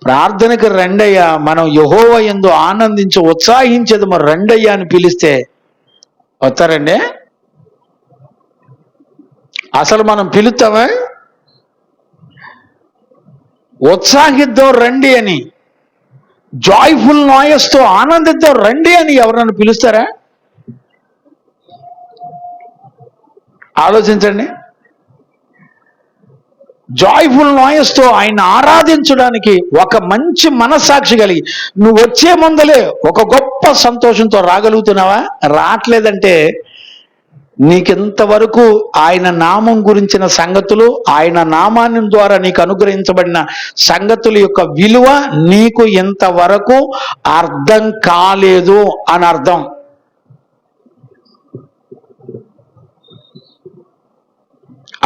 ప్రార్థనకు రండయ్యా, మనం యెహోవా యందు ఆనందించి ఉత్సాహించేదము రండయ్యా అని పిలిస్తే వస్తారండి? అసలు మనం పిలుస్తామా? ఉత్సాహిద్దాం రండి అని, జాయ్ఫుల్ నాయస్తో ఆనందిద్దాం రండి అని ఎవరన్నా పిలుస్తారా? ఆలోచించండి. జాయ్ఫుల్ నాయస్తో ఆయన ఆరాధించడానికి ఒక మంచి మనస్సాక్షి కలిగి నువ్వు వచ్చే ముందలే ఒక గొప్ప సంతోషంతో రాగలుగుతున్నావా? రావట్లేదంటే నీకింతవరకు ఆయన నామం గురించిన సంగతులు, ఆయన నామాన్ని ద్వారా నీకు అనుగ్రహించబడిన సంగతుల యొక్క విలువ నీకు ఇంతవరకు అర్థం కాలేదు అని అర్థం.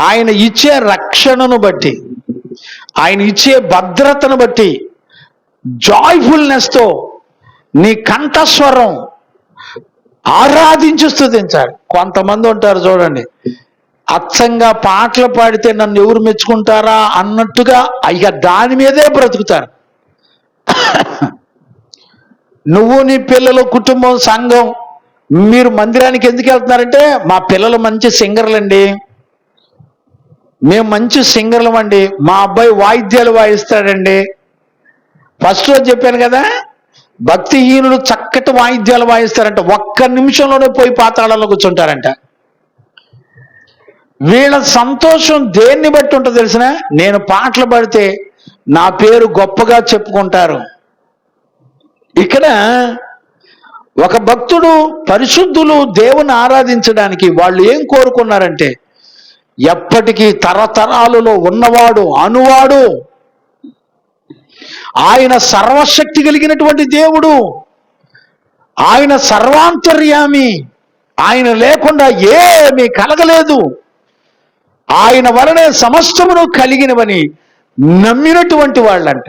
ఆయన ఇచ్చే రక్షణను బట్టి, ఆయన ఇచ్చే భద్రతను బట్టి జాయ్ఫుల్నెస్తో నీ కంఠస్వరం ఆరాధించి స్తుతించాలి. కొంతమంది ఉంటారు చూడండి, అచ్చంగా పాటలు పాడితే నన్ను ఎవరు మెచ్చుకుంటారా అన్నట్టుగా ఇక దాని మీదే బ్రతుకుతారు. నువ్వు నీ పిల్లలు, కుటుంబం, సంఘం, మీరు మందిరానికి ఎందుకు వెళ్తున్నారంటే మా పిల్లలు మంచి సింగర్లండి, మేము మంచి సింగర్లం అండి, మా అబ్బాయి వాయిద్యాలు వాయిస్తాడండి. ఫస్ట్ రోజు చెప్పాను కదా, భక్తిహీనులు చక్కటి వాయిద్యాలు వాయిస్తారంట, ఒక్క నిమిషంలోనే పోయి పాతాళంలో కూర్చుంటారంట. వీళ్ళ సంతోషం దేన్ని బట్టి ఉంటుందో తెలిసిన, నేను పాటలు పాడితే నా పేరు గొప్పగా చెప్పుకుంటారు. ఇక్కడ ఒక భక్తుడు, పరిశుద్ధులు దేవుని ఆరాధించడానికి వాళ్ళు ఏం కోరుకున్నారంటే, ఎప్పటికీ తరతరాలలో ఉన్నవాడు, అనువాడు, ఆయన సర్వశక్తి కలిగినటువంటి దేవుడు, ఆయన సర్వాంతర్యామి, ఆయన లేకుండా ఏమీ కలగలేదు, ఆయన వలనే సమస్తమును కలిగినవని నమ్మినటువంటి వాళ్ళంట.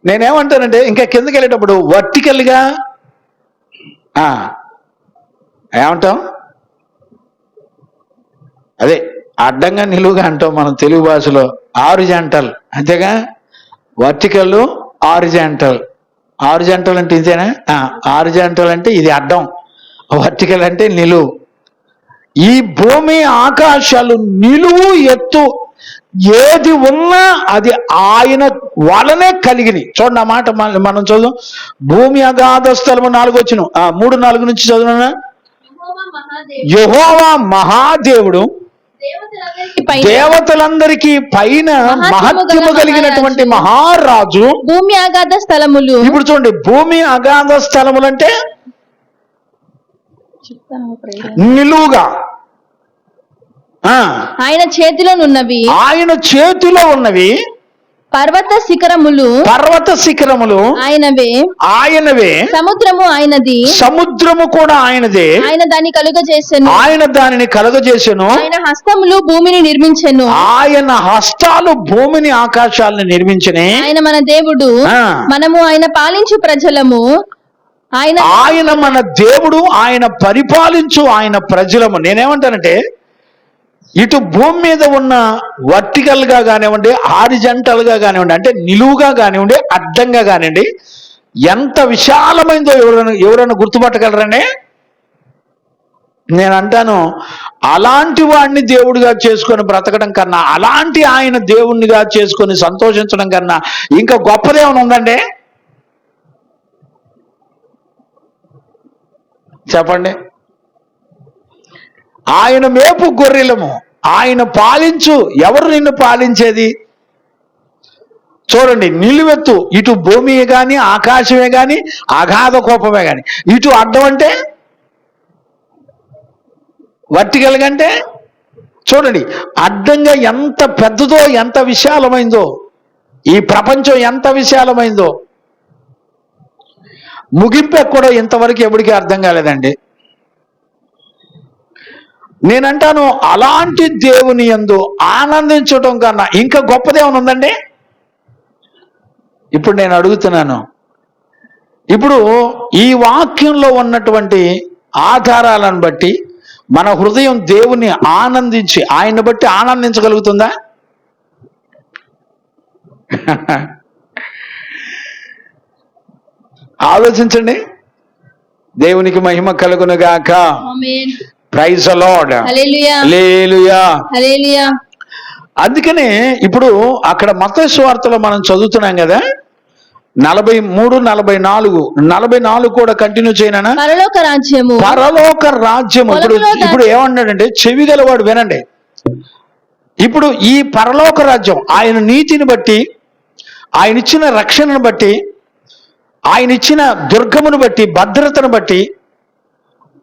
నేనేమంటానంటే ఇంకా కిందకి వెళ్ళేటప్పుడు వర్టికల్గా ఏమంటాం, అదే అడ్డంగా నిలువుగా అంటాం మనం తెలుగు భాషలో, ఆరిజాంటల్, అంతేగా. వర్టికల్, ఆరిజాంటల్. ఆరిజాంటల్ అంటే ఇదేనా? ఆరిజాంటల్ అంటే ఇది అడ్డం, వర్టికల్ అంటే నిలువు. ఈ భూమి ఆకాశాలు నిలువు ఎత్తు ఏది ఉన్నా అది ఆయన వలనే కలిగినాయి. చూడండి ఆ మాట మనం చదువు. భూమి అగాధ స్థలము 4 3-4 నుంచి చదువునా. యెహోవా మహాదేవుడు, దేవతలందరికీ పైన మహత్యము కలిగినటువంటి మహారాజు. భూమి అగాధ స్థలములు, ఇప్పుడు చూడండి, భూమి అగాధ స్థలములు అంటే నిలువుగా ఆయన చేతిలోనున్నవి, ఆయన చేతిలో ఉన్నవి. పర్వత శిఖరములు, ఆయనవే. సముద్రము ఆయనది, సముద్రము కూడా ఆయనదే. ఆయన దాన్ని కలుగజేసెను. ఆయన హస్తములు భూమిని నిర్మించెను, ఆయన హస్తాలు భూమిని ఆకాశాలను నిర్మించనే. ఆయన మన దేవుడు, మనము ఆయన పాలించు ప్రజలము. ఆయన మన దేవుడు, ఆయన పరిపాలించు ఆయన ప్రజలము. నేనేమంటానంటే, ఇటు భూమి మీద ఉన్న వర్టికల్ గా కానివ్వండి, హారిజంటల్ గా కానివ్వండి, అంటే నిలువుగా కానివ్వండి, అడ్డంగా కానివ్వండి, ఎంత విశాలమైందో ఎవరైనా గుర్తుపట్టగలరండి? నేను అంటాను, అలాంటి వాడిని దేవుడిగా చేసుకొని బ్రతకడం కన్నా, అలాంటి ఆయన దేవుణ్ణిగా చేసుకొని సంతోషించడం కన్నా ఇంకా గొప్పదేమైనా ఉందండి? చెప్పండి. ఆయన మేపు గొర్రెలము, ఆయన పాలించు. ఎవరు నిన్ను పాలించేది? చూడండి, నిలువెత్తు ఇటు భూమి గాని ఆకాశమే గాని అగాధ కోపమే గాని, ఇటు అడ్డం అంటే వర్టికల్ అంటే చూడండి అడ్డంగా ఎంత పెద్దదో, ఎంత విశాలమైందో, ఈ ప్రపంచం ఎంత విశాలమైందో. ముగింపు ఎక్కడో ఇంతవరకు ఎవరికి అర్థం కాలేదండి. నేనంటాను, అలాంటి దేవుని యందు ఆనందించడం కన్నా ఇంకా గొప్పదేమని ఉందండి? ఇప్పుడు నేను అడుగుతున్నాను, ఇప్పుడు ఈ వాక్యంలో ఉన్నటువంటి ఆధారాలను బట్టి మన హృదయం దేవుని ఆనందించి ఆయన్ని బట్టి ఆనందించగలుగుతుందా? ఆలోచించండి. దేవునికి మహిమ కలుగునుగాక. ఆమేన్. Praise the lord. హల్లెలూయా. హల్లెలూయా. హల్లెలూయా. అందుకనే ఇప్పుడు అక్కడ మత్తయి సువార్తలో మనం చదువుతున్నాం కదా, 43, 44, 44 కూడా కంటిన్యూ చేయనా? పరలోక రాజ్యము. పరలోక రాజ్యము. ఇప్పుడు ఏమన్నాడంటే, చెవి గలవాడు వినండి. ఇప్పుడు ఈ పరలోక రాజ్యం ఆయన నీతిని బట్టి, ఆయన ఇచ్చిన రక్షణను బట్టి, ఆయన ఇచ్చిన దుర్గమును బట్టి, భద్రతను బట్టి,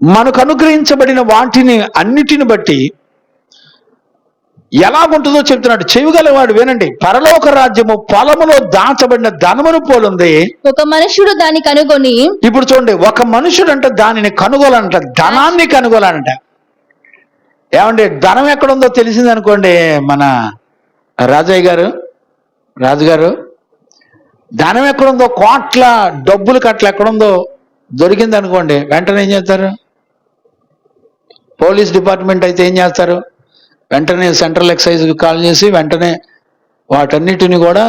మనకు అనుగ్రహించబడిన వాటిని అన్నిటిని బట్టి ఎలాగుంటుందో చెప్తున్నాడు. చెవిగలవాడు వినండి. పరలోక రాజ్యము పొలములో దాచబడిన ధనమును పోలుంది. ఒక మనుషుడు దాన్ని కనుగొని, ఇప్పుడు చూడండి, ఒక మనుషుడు అంటే దానిని కనుగోలంట, ధనాన్ని కనుగోలంట. ఏమండి, ధనం ఎక్కడుందో తెలిసింది అనుకోండి, మన రాజుగారు ధనం ఎక్కడుందో, కోట్ల డబ్బులు కట్ల ఎక్కడుందో దొరికింది అనుకోండి, వెంటనే ఏం చేస్తారు? పోలీస్ డిపార్ట్మెంట్ అయితే ఏం చేస్తారు? వెంటనే సెంట్రల్ ఎక్సైజ్కి కాల్ చేసి వెంటనే వాటన్నిటిని కూడా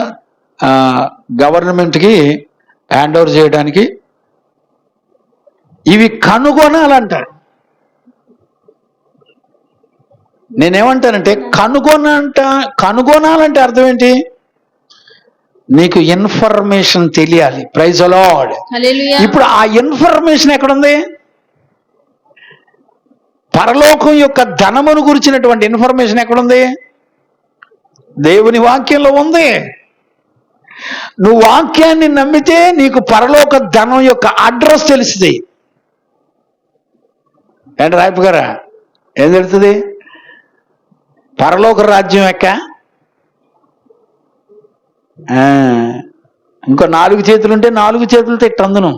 గవర్నమెంట్కి హ్యాండ్ ఓవర్ చేయడానికి ఇవి కనుగొనాలంటారు. నేనేమంటానంటే, కనుగొనాలంటే అర్థం ఏంటి? నీకు ఇన్ఫర్మేషన్ తెలియాలి. Praise the lord. హల్లెలూయా. ఇప్పుడు ఆ ఇన్ఫర్మేషన్ ఎక్కడుంది? పరలోకం యొక్క ధనమును గురించినటువంటి ఇన్ఫర్మేషన్ ఎక్కడుంది? దేవుని వాక్యంలో ఉంది. నువ్వు వాక్యాన్ని నమ్మితే నీకు పరలోక ధనం యొక్క అడ్రస్ తెలుస్తుంది. ఏంటి రాయపు గారా, ఏం తెలుస్తుంది? పరలోక రాజ్యం ఇంకో 4 చేతులుంటే 4 చేతులతో ఇట్టందును.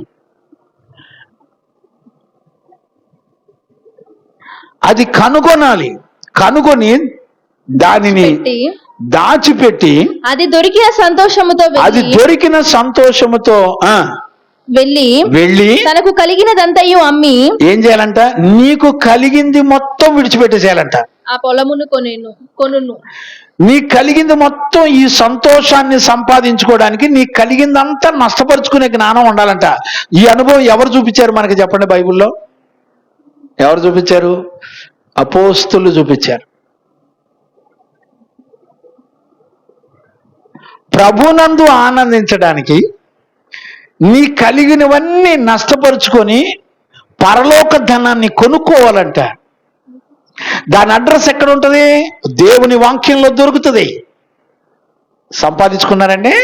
అది కనుగొనాలి. కనుగొని దానిని దాచిపెట్టి అది దొరికిన సంతోషముతో వెళ్ళి తనకు కలిగినదంతయు అమ్మి ఏం చేయాలంట? నీకు కలిగింది మొత్తం విడిచిపెట్టేసేయాలంట. ఆ పొలమును కొనును. నీకు కలిగింది మొత్తం, ఈ సంతోషాన్ని సంపాదించుకోవడానికి నీకు కలిగిందంతా నష్టపరుచుకునే జ్ఞానం ఉండాలంట. ఈ అనుభవం ఎవరు చూపించారు మనకి చెప్పండి? బైబిల్లో ఎవరు చూపించారు? అపోస్తులు చూపించారు. ప్రభునందు ఆనందించడానికి నీ కలిగినవన్నీ నష్టపరుచుకొని పరలోక ధనాన్ని కొనుక్కోవాలంట. దాని అడ్రస్ ఎక్కడ ఉంటుంది? దేవుని వాక్యంలో దొరుకుతుంది. సంపాదించుకున్నారండి,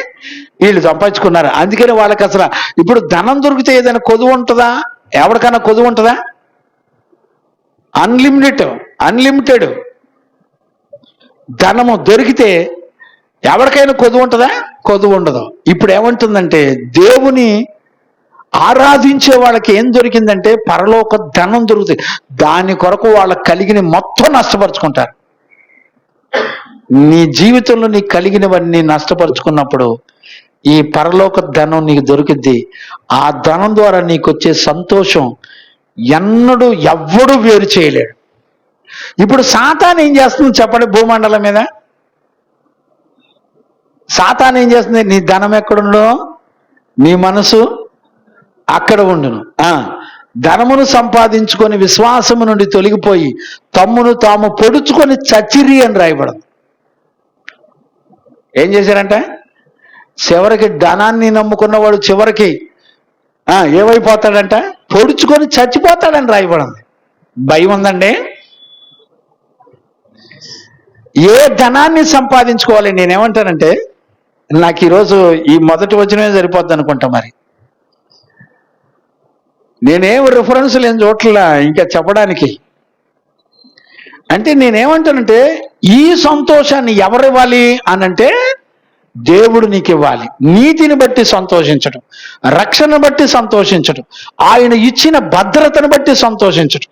వీళ్ళు సంపాదించుకున్నారు. అందుకని వాళ్ళకి అసలు ఇప్పుడు ధనం దొరికితే ఏదైనా కొదువు ఉంటుందా? ఎవరికైనా కొదువు ఉంటుందా? అన్లిమిటెడ్ ధనము దొరికితే ఎవరికైనా కొదువు ఉంటుందా? కొదువు ఉండదు. ఇప్పుడు ఏమంటుందంటే, దేవుని ఆరాధించే వాళ్ళకి ఏం దొరికిందంటే పరలోక ధనం దొరుకుతుంది. దాని కొరకు వాళ్ళకి కలిగిన మొత్తం నష్టపరుచుకుంటారు. నీ జీవితంలో నీకు కలిగినవన్నీ నష్టపరుచుకున్నప్పుడు ఈ పరలోక ధనం నీకు దొరికిద్ది. ఆ ధనం ద్వారా నీకు వచ్చే సంతోషం ఎవ్వడు వేరు చేయలేడు. ఇప్పుడు సాతాను ఏం చేస్తుంది చెప్పండి? భూమండలం మీద సాతాను ఏం చేస్తుంది? నీ ధనం ఎక్కడుండో నీ మనసు అక్కడ ఉండును. ధనమును సంపాదించుకొని విశ్వాసము నుండి తొలగిపోయి తమ్మును తాము పొడుచుకొని చచ్చిరి అని రాయబడదు. ఏం చేశారంట? చివరికి ధనాన్ని నమ్ముకున్నవాడు చివరికి ఏమైపోతాడంట? పొడుచుకొని చచ్చిపోతాడని రాయబడింది. భయం ఉందండి. ఏ ధనాన్ని సంపాదించుకోవాలి? నేనేమంటానంటే, నాకు ఈరోజు ఈ మొదటి వచనమే సరిపోద్ది అనుకుంటా. మరి నేనేం రిఫరెన్స్లు ఏం చూడట్లా ఇంకా చెప్పడానికి. అంటే నేనేమంటానంటే ఈ సంతోషాన్ని ఎవరివ్వాలి అనంటే దేవుడు నీకు ఇవ్వాలి. నీతిని బట్టి సంతోషించడం, రక్షణ బట్టి సంతోషించడం, ఆయన ఇచ్చిన భద్రతను బట్టి సంతోషించడం.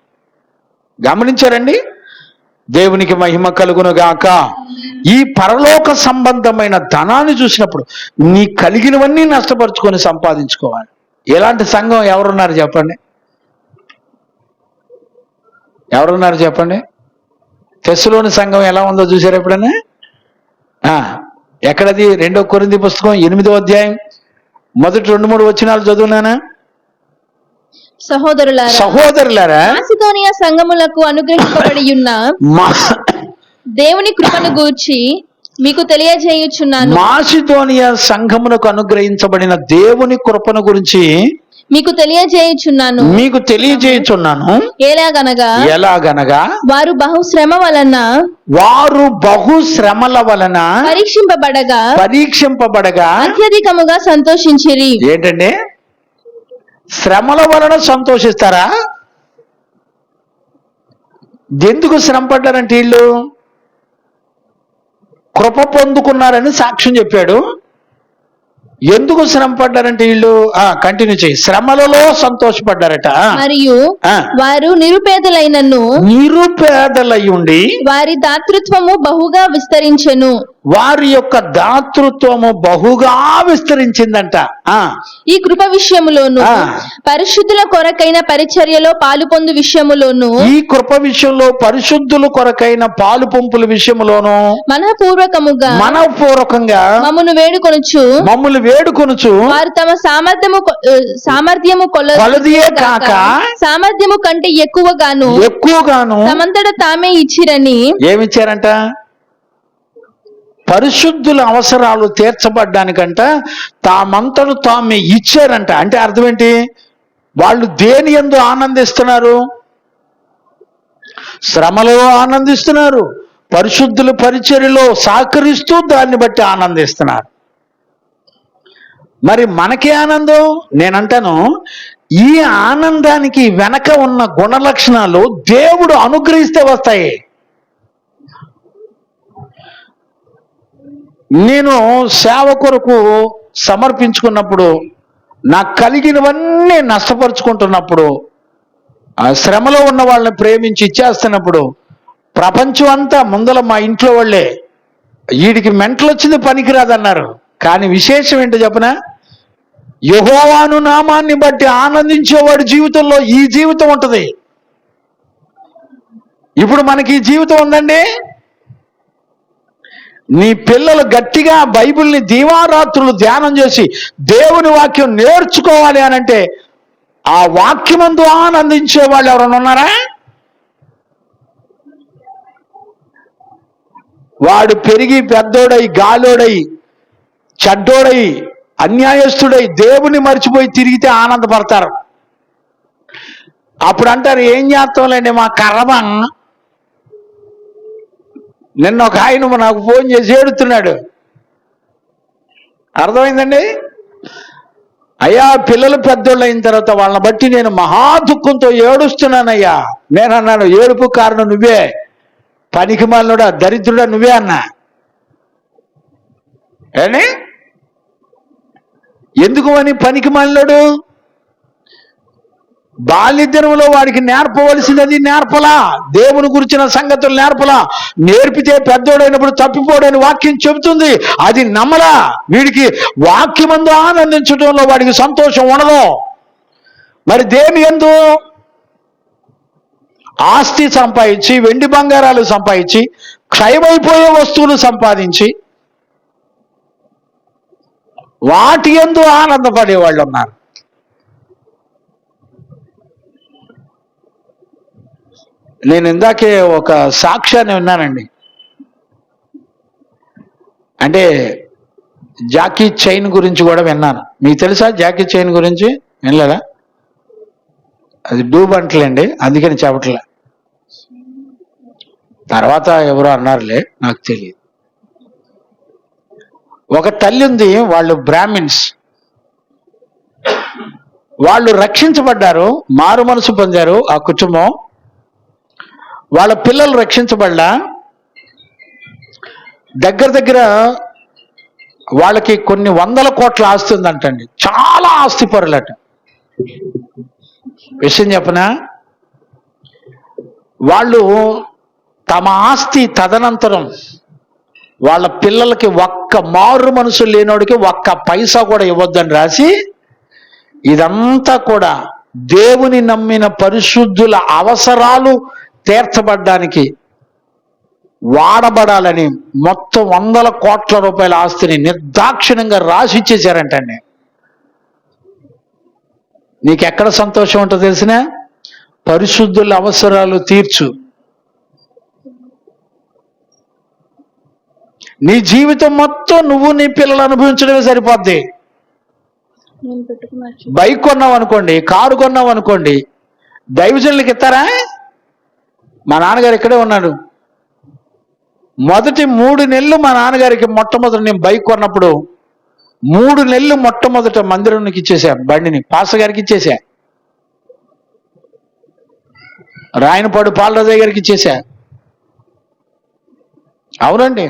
గమనించారండి? దేవునికి మహిమ కలుగును గాక. ఈ పరలోక సంబంధమైన ధనాన్ని చూసినప్పుడు నీ కలిగినవన్నీ నష్టపరుచుకొని సంపాదించుకోవాలి. ఎలాంటి సంఘం ఎవరున్నారు చెప్పండి? ఎవరున్నారు చెప్పండి? తెస్సలోని సంఘం ఎలా ఉందో చూసారు ఎప్పుడన్నా? ఎక్కడది? 2 కొరింథీ పుస్తకం 8వ అధ్యాయం మొదటి 2-3 వచనాలు చదువునానా? సహోదరులారా, మాసిదోనియా సంఘములకు అనుగ్రహింపబడి ఉన్న దేవుని కృపను గూర్చి మీకు తెలియజేయుచున్నాను. మాసిదోనియా సంఘమునకు అనుగ్రహించబడిన దేవుని కృపను గురించి మీకు తెలియజేయుచున్నాను. ఎలాగనగా వారు బహుశ్రమల వలన పరీక్షింపబడగా అత్యధికముగా సంతోషించిరి. ఏంటండి? శ్రమల వలన సంతోషిస్తారా? ఎందుకు శ్రమ పడ్డారంటే వీళ్ళు కృప పొందుకున్నారని సాక్ష్యం చెప్పాడు. ఎందుకు శ్రమ పడ్డారంటే వీళ్ళు కంటిన్యూ చేయి. శ్రమలలో సంతోషపడ్డారట. మరియు వారు నిరుపేదలై ఉండి వారి దాతృత్వము బహుగా విస్తరించెను. వారి యొక్క దాతృత్వము బహుగా విస్తరించిందంట. ఈ కృప విషయములోను పరిశుద్ధుల కొరకైన పరిచర్యలో పాలు పొందు విషయములోను, ఈ కృప విషయంలో పరిశుద్ధుల కొరకైన పాలు పంపుల విషయములోను మనపూర్వకంగా మమ్మల్ని వేడుకొనుచు వారు తమ సామర్థ్యము కొలదియే కాక సామర్థ్యము కంటే ఎక్కువగాను తమంతట తామే ఇచ్చిరని. ఏమిచ్చారంట? పరిశుద్ధుల అవసరాలు తీర్చబడ్డానికంట తామంతను తామే ఇచ్చారంట. అంటే అర్థం ఏంటి? వాళ్ళు దేని యందు ఆనందిస్తున్నారు? శ్రమలో ఆనందిస్తున్నారు. పరిశుద్ధుల పరిచర్యలో సహకరిస్తూ దాన్ని బట్టి ఆనందిస్తున్నారు. మరి మనకే ఆనందం? నేనంటాను, ఈ ఆనందానికి వెనక ఉన్న గుణ లక్షణాలు దేవుడు అనుగ్రహిస్తే వస్తాయి. నేను సేవ కొరకు సమర్పించుకున్నప్పుడు, నాకు కలిగినవన్నీ నష్టపరుచుకుంటున్నప్పుడు, ఆ శ్రమలో ఉన్న వాళ్ళని ప్రేమించి ఇచ్చేస్తున్నప్పుడు ప్రపంచం అంతా ముందల మా ఇంట్లో వాళ్ళే వీడికి మెంటలు వచ్చింది పనికిరాదన్నారు. కానీ విశేషం ఏంటో చెప్పనా? యెహోవాను నామాన్ని బట్టి ఆనందించేవాడి జీవితంలో ఈ జీవితం ఉంటుంది. ఇప్పుడు మనకి ఈ జీవితం ఉందండి. నీ పిల్లలు గట్టిగా బైబిల్ని దీవారాత్రులు ధ్యానం చేసి దేవుని వాక్యం నేర్చుకోవాలి అనంటే ఆ వాక్యమందు ఆనందించే వాళ్ళు ఎవరైనా ఉన్నారా? వాడు పెరిగి పెద్దోడై, గాలోడై, చెడ్డోడై, అన్యాయస్తుడై దేవుని మర్చిపోయి తిరిగితే ఆనందపడతారు. అప్పుడు అంటారు, ఏం చేస్తాంలేండి మా కర్మ. నిన్న ఒక ఆయన నాకు ఫోన్ చేసి ఏడుతున్నాడు. అర్థమైందండి? అయ్యా, పిల్లలు పెద్దోళ్ళు అయిన తర్వాత వాళ్ళని బట్టి నేను మహా దుఃఖంతో ఏడుస్తున్నానయ్యా. నేనన్నాను, ఏడుపు కారణం నువ్వే, పనికి మాలినోడా, దరిద్రుడా నువ్వే అన్నా. ఏని ఎందుకు అని పనికి మాలినోడు? బాల్యదినంలో వాడికి నేర్పవలసినది నేర్పలా, దేవుని గురించిన సంగతులు నేర్పలా. నేర్పితే పెద్దోడైనప్పుడు తప్పిపోడని వాక్యం చెబుతుంది, అది నమ్మలా. వీడికి వాక్యమందు ఆనందించడంలో వాడికి సంతోషం ఉండదు. మరి దేని యందు? ఆస్తి సంపాదించి, వెండి బంగారాలు సంపాదించి, క్షయమైపోయే వస్తువులు సంపాదించి వాటి యందు ఆనందపడే వాళ్ళు ఉన్నారు. నేను ఇందాకే ఒక సాక్ష్యాన్ని విన్నానండి. అంటే జాకీ చైన్ గురించి కూడా విన్నాను. మీకు తెలుసా జాకీ చైన్ గురించి? వినలేదా? అది డూబ్ అంటలేండి, అందుకని చెప్పట్లే. తర్వాత ఎవరో అన్నారులే, నాకు తెలియదు. ఒక తల్లి ఉంది, వాళ్ళు బ్రాహ్మిన్స్, వాళ్ళు రక్షించబడ్డారు, మారు మనసు పొందారు ఆ కుటుంబం. వాళ్ళ పిల్లలు రక్షించబడ్డా దగ్గర దగ్గర వాళ్ళకి కొన్ని వందల కోట్ల ఆస్తి ఉందంటండి. చాలా ఆస్తి పరులట. విషయం చెప్పనా, వాళ్ళు తమ ఆస్తి తదనంతరం వాళ్ళ పిల్లలకి ఒక్క మారు మనసు లేనోడికి ఒక్క పైసా కూడా ఇవ్వద్దని రాసి, ఇదంతా కూడా దేవుని నమ్మిన పరిశుద్ధుల అవసరాలు తీర్చబడ్డానికి వాడబడాలని మొత్తం వందల కోట్ల రూపాయల ఆస్తిని నిర్దాక్షిణ్యంగా రాసి ఇచ్చేశారంటండి. నీకెక్కడ సంతోషం ఉంటుందో తెలిసిన, పరిశుద్ధుల అవసరాలు తీర్చు. నీ జీవితం మొత్తం నువ్వు నీ పిల్లలు అనుభవించడమే సరిపోద్ది. బైక్ కొన్నావు అనుకోండి, కారు కొన్నావు అనుకోండి, దైవజనులకి ఇస్తారా? మా నాన్నగారు ఇక్కడే ఉన్నాడు. మొదటి 3 నెలలు మా నాన్నగారికి మొట్టమొదటి నేను బైక్ కొన్నప్పుడు 3 నెలలు మొట్టమొదట మందిరానికి ఇచ్చేసా, బండిని పాస్టర్ గారికి ఇచ్చేసా, రాయనపాడు పాలరాజయ్య గారికి ఇచ్చేసా. అవునండి,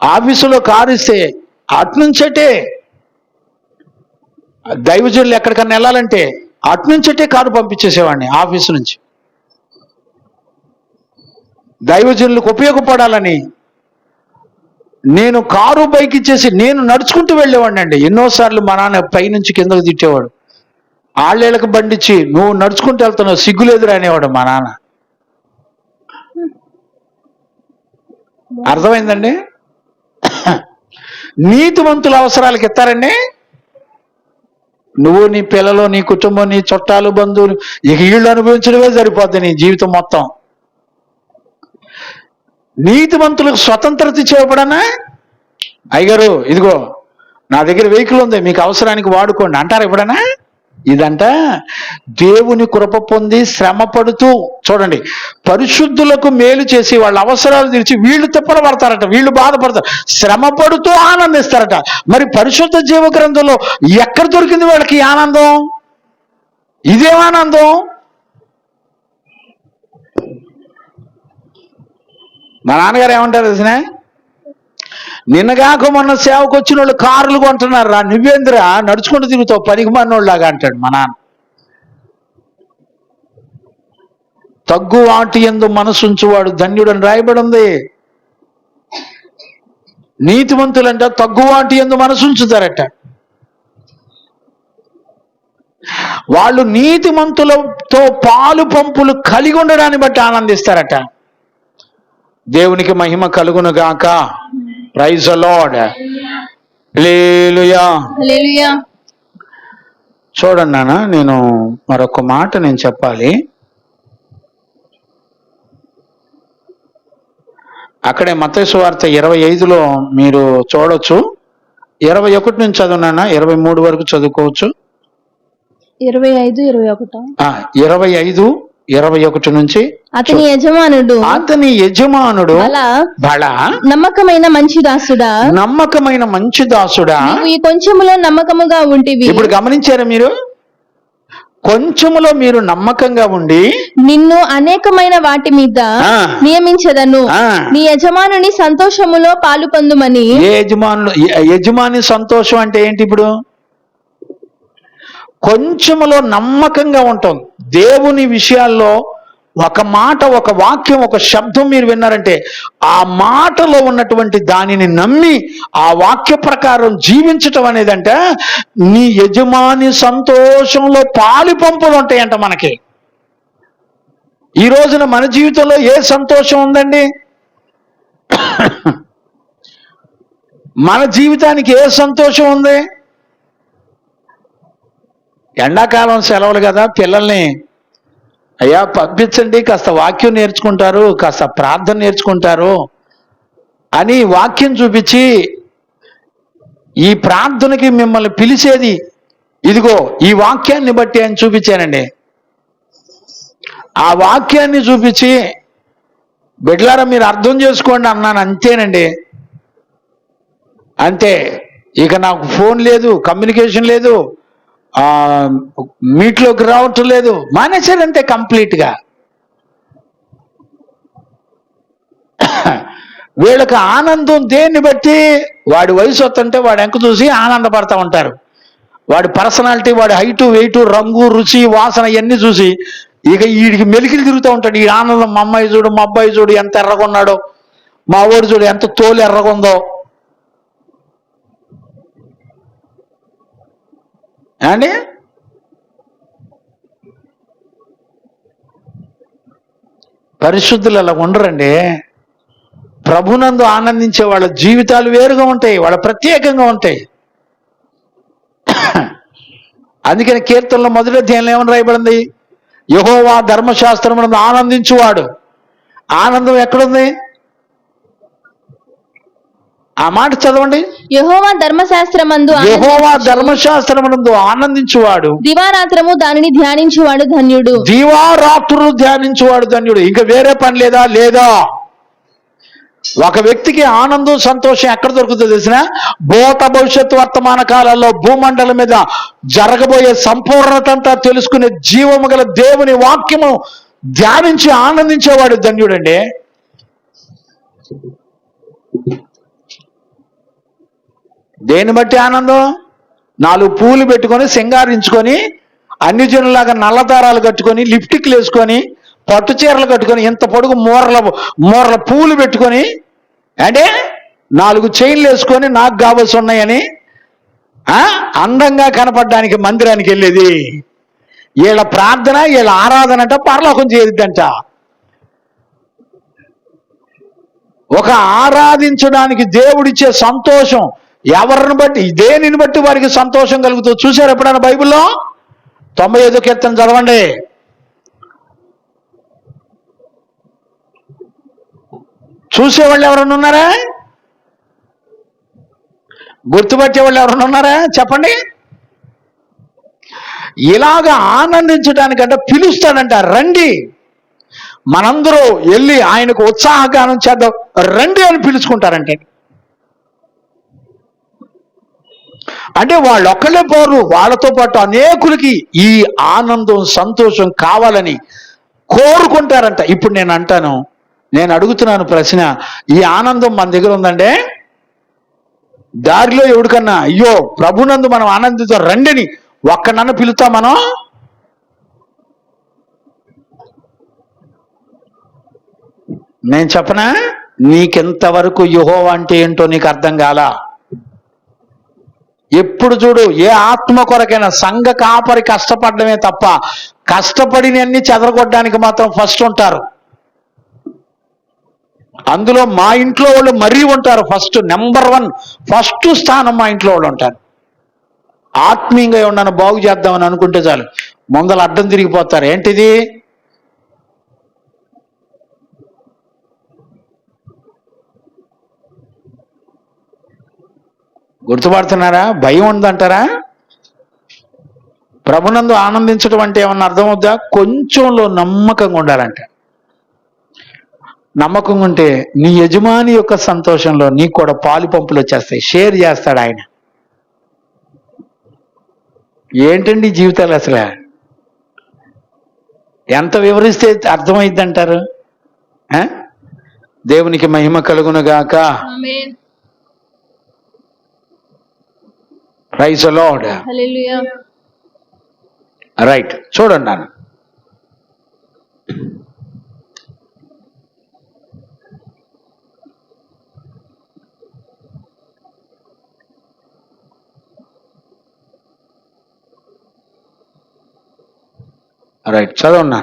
ఆఫీసులో కారు ఇస్తే అట్నుంచటే దైవజనులు ఎక్కడికన్నా వెళ్ళాలంటే అట్నుంచటే కారు పంపించేసేవాడిని ఆఫీసు నుంచి. దైవజనులకు ఉపయోగపడాలని నేను కారు బైక్ ఇచ్చేసి నేను నడుచుకుంటూ వెళ్ళేవాడిని అండి. ఎన్నోసార్లు మా నాన్న పైనుంచి కిందకు తిట్టేవాడు. ఆళ్ళేళ్ళకి బండిచ్చి నువ్వు నడుచుకుంటూ వెళ్తున్నావు, సిగ్గులేదురా అనేవాడు మా నాన్న. అర్థమైందండి? నీతిమంతుల అవసరాలకు ఇస్తారండి. నువ్వు, నీ పిల్లలు, నీ కుటుంబం, నీ చుట్టాలు, బంధువులు, ఇక వీళ్ళు అనుభవించడమే సరిపోద్ది నీ జీవితం మొత్తం. నీతిమంతులకు స్వతంత్రత ఇచ్చేవడనా? అయ్యగారు ఇదిగో నా దగ్గర వెహికల్ ఉంది, మీకు అవసరానికి వాడుకోండి అంటారు ఎప్పుడన్నా? ఇదంట దేవుని కృప పొంది శ్రమ పడుతూ, చూడండి, పరిశుద్ధులకు మేలు చేసి వాళ్ళ అవసరాలు తీర్చి వీళ్ళు తిప్పలు పడతారట, వీళ్ళు బాధపడతారు, శ్రమ పడుతూ ఆనందిస్తారట. మరి పరిశుద్ధ జీవ గ్రంథంలో ఎక్కడ దొరికింది వాళ్ళకి ఆనందం? ఇదేం ఆనందం? మా నాన్నగారు ఏమంటారు తెలిసిన, నిన్నగాక మొన్న సేవకు వచ్చిన వాళ్ళు కార్లు కొంటున్నారు రా, నువ్వేంద్రా నడుచుకుంటూ తిరుగుతావు పనికి మన్నోళ్ళలాగా అంటాడు మా నాన్న. తగ్గు వాటి యందు మనసుంచువాడు ధన్యుడని రాయబడి ఉంది. నీతిమంతులంట తగ్గు వాటి యందు మనసుంచుతారట. వాళ్ళు నీతిమంతులతో పాలు పంపులు కలిగి ఉండడాన్ని బట్టి ఆనందిస్తారట. దేవునికి మహిమ కలుగును గాక. Praise the lord. హల్లెలూయా. హల్లెలూయా. చూడండి నాన్న, నేను మరొక మాట నేను చెప్పాలి. అక్కడే మత్తయి సువార్త 25లో మీరు చూడొచ్చు. 21 నుంచి చదువునా, 23 వరకు చదువుకోవచ్చు. 25, 21. 25, 21 నుంచి. అతని యజమానుడు బల నమ్మకమైన మంచి దాసుడా, నమ్మకమైన మంచి దాసుడా, నీవు ఈ కొంచెములో నమ్మకముగా ఉంటివి. ఇప్పుడు గమనించారా మీరు? కొంచెములో మీరు నమ్మకంగా ఉండి నిన్ను అనేకమైన వాటి మీద నియమించదను, నీ యజమానుని సంతోషములో పాలు పొందుమని. యజమాని సంతోషం అంటే ఏంటి? ఇప్పుడు కొంచెములో నమ్మకంగా ఉంటాం. దేవుని విషయాల్లో ఒక మాట, ఒక వాక్యం, ఒక శబ్దం మీరు విన్నారంటే ఆ మాటలో ఉన్నటువంటి దానిని నమ్మి ఆ వాక్య ప్రకారం జీవించటం అనేదంట నీ యజమాని సంతోషంలో పాలు పంపులు ఉంటాయంట మనకి. ఈ రోజున మన జీవితంలో ఏ సంతోషం ఉందండి? మన జీవితానికి ఏ సంతోషం ఉంది? ఎండాకాలం సెలవులు కదా, పిల్లల్ని అయ్యా పంపించండి, కాస్త వాక్యం నేర్చుకుంటారు, కాస్త ప్రార్థన నేర్చుకుంటారు అని వాక్యం చూపించి ఈ ప్రార్థనకి మిమ్మల్ని పిలిచేది ఇదిగో ఈ వాక్యాన్ని బట్టి అని చూపించానండి. ఆ వాక్యాన్ని చూపించి బిడ్డలారా మీరు అర్థం చేసుకోండి అన్నాను, అంతేనండి. అంతే. ఇక నాకు ఫోన్ లేదు, కమ్యూనికేషన్ లేదు, మీట్లోకి రావటం లేదు, మానేశారంటే కంప్లీట్గా. వీళ్ళకి ఆనందం దేన్ని బట్టి? వాడి వయసు వస్తుంటే వాడు ఎంక చూసి ఆనందపడతా ఉంటారు. వాడి పర్సనాలిటీ, వాడి హైటు, వెయిటు, రంగు, రుచి, వాసన ఇవన్నీ చూసి ఇక వీడికి మెలికిలు తిరుగుతూ ఉంటాడు. ఈ ఆనందం, మా అమ్మాయి చూడు, మా అబ్బాయి చూడు ఎంత ఎర్రగొన్నాడో, మా ఓడి చూడు ఎంత తోలు ఎర్రగొందో అండి. పరిశుద్ధులు అలా ఉండరండి. ప్రభునందు ఆనందించే వాళ్ళ జీవితాలు వేరుగా ఉంటాయి, వాళ్ళ ప్రత్యేకంగా ఉంటాయి. అందుకని కీర్తనలో మొదటి అధ్యాయంలో ఏమని రాయబడింది? యెహోవా ధర్మశాస్త్రమునందు ఆనందించువాడు. ఆనందం ఎక్కడుంది? ఆ మాట చదవండి. యెహోవా ధర్మశాస్త్రమునందు ఆనందించువాడు, దివారాత్రము దానిని ధ్యానించువాడు ధన్యుడు. దివారాత్రులు ధ్యానించువాడు ధన్యుడు. ఇంకా వేరే పని లేదా? లేదా. ఒక వ్యక్తికి ఆనందం, సంతోషం ఎక్కడ దొరుకుతుందో తెలిసిన? భూత భవిష్యత్తు వర్తమాన కాలాల్లో భూమండలం మీద జరగబోయే సంపూర్ణత అంతా తెలుసుకునే జీవము గల దేవుని వాక్యము ధ్యానించి ఆనందించేవాడు ధన్యుడండి. దేన్ని బట్టి ఆనందం? 4 పూలు పెట్టుకొని సింగారించుకొని, అన్ని జనులాగా నల్లదారాలు కట్టుకొని, లిప్టిక్లు వేసుకొని, పట్టు చీరలు కట్టుకొని, ఇంత పొడుగు మూరల పూలు పెట్టుకొని, అంటే 4 చైన్లు వేసుకొని నాకు కావాల్సి ఉన్నాయని అందంగా కనపడడానికి మందిరానికి వెళ్ళేది. వీళ్ళ ప్రార్థన, వీళ్ళ ఆరాధన అంట పరలోకం చేయొద్దంట. ఒక ఆరాధించడానికి దేవుడిచ్చే సంతోషం ఎవరిని బట్టి, దేనిని బట్టి వారికి సంతోషం కలుగుతుంది చూశారు ఎప్పుడైనా బైబిల్లో? 95వ కీర్తన చదవండి. చూసేవాళ్ళు ఎవరన్నా ఉన్నారా? గుర్తుపట్టేవాళ్ళు ఎవరన్నా ఉన్నారా? చెప్పండి. ఇలాగ ఆనందించడానికంటే పిలుస్తాడంట, రండి మనందరూ వెళ్ళి ఆయనకు ఉత్సాహగానం చేద్దాం రండి అని పిలుచుకుంటారంటే. అంటే వాళ్ళు ఒక్కళ్ళే పోరు, వాళ్ళతో పాటు అనేకులకి ఈ ఆనందం, సంతోషం కావాలని కోరుకుంటారంట. ఇప్పుడు నేను అడుగుతున్నాను ప్రశ్న, ఈ ఆనందం మన దగ్గర ఉందంటే? దారిలో ఎవడికన్నా అయ్యో ప్రభునందు మనం ఆనందితో రండిని ఒక్కనన్నా పిలుతా మనం? నేను చెప్పనా, నీకెంతవరకు యెహోవా అంటే ఏంటో నీకు అర్థం కాలా? ఎప్పుడు చూడు, ఏ ఆత్మ కొరకైనా సంఘ కాపరి కష్టపడమే తప్ప కష్టపడినన్ని చెదరగొట్టడానికి మాత్రం ఫస్ట్ ఉంటారు. అందులో మా ఇంట్లో వాళ్ళు మరీ ఉంటారు. ఫస్ట్ నెంబర్ 1 ఫస్ట్ స్థానం మా ఇంట్లో వాళ్ళు ఉంటారు. ఆత్మీయంగా ఏమన్నా బాగు చేద్దామని అనుకుంటే చాలు ముందల అడ్డం తిరిగిపోతారు. ఏంటిది? గుర్తుపడుతున్నారా? భయం ఉందంటారా? ప్రభునందు ఆనందించడం అంటే ఏమన్నా అర్థమవుద్దా? కొంచెంలో నమ్మకంగా ఉండాలంట. నమ్మకంగా ఉంటే నీ యజమాని యొక్క సంతోషంలో నీకు కూడా పాలు పంపులు వచ్చేస్తాయి. షేర్ చేస్తాడు ఆయన. ఏంటండి జీవితాలు అసలు? ఎంత వివరిస్తే అర్థమైందంటారు? దేవునికి మహిమ కలుగును గాక. Praise the lord. Hallelujah. Right, చూడండి నాన్న. రైట్, చదవన్నా.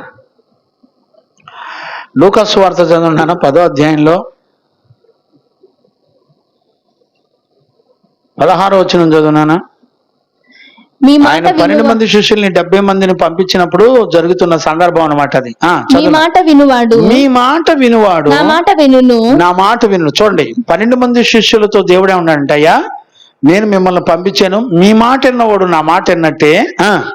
లూకా సువార్త చదవన్నాను 10వ అధ్యాయంలో 16వ వచనం చదువునానా. ఆయన 12 మంది శిష్యుల్ని 70 మందిని పంపించినప్పుడు జరుగుతున్న సందర్భం అన్నమాట అది. మీ మాట వినువాడు నా మాట విను. చూడండి, 12 మంది శిష్యులతో దేవుడే ఉన్నాడంట. అయ్యా నేను మిమ్మల్ని పంపించాను, మీ మాట విన్నవాడు నా మాట విన్నట్టే.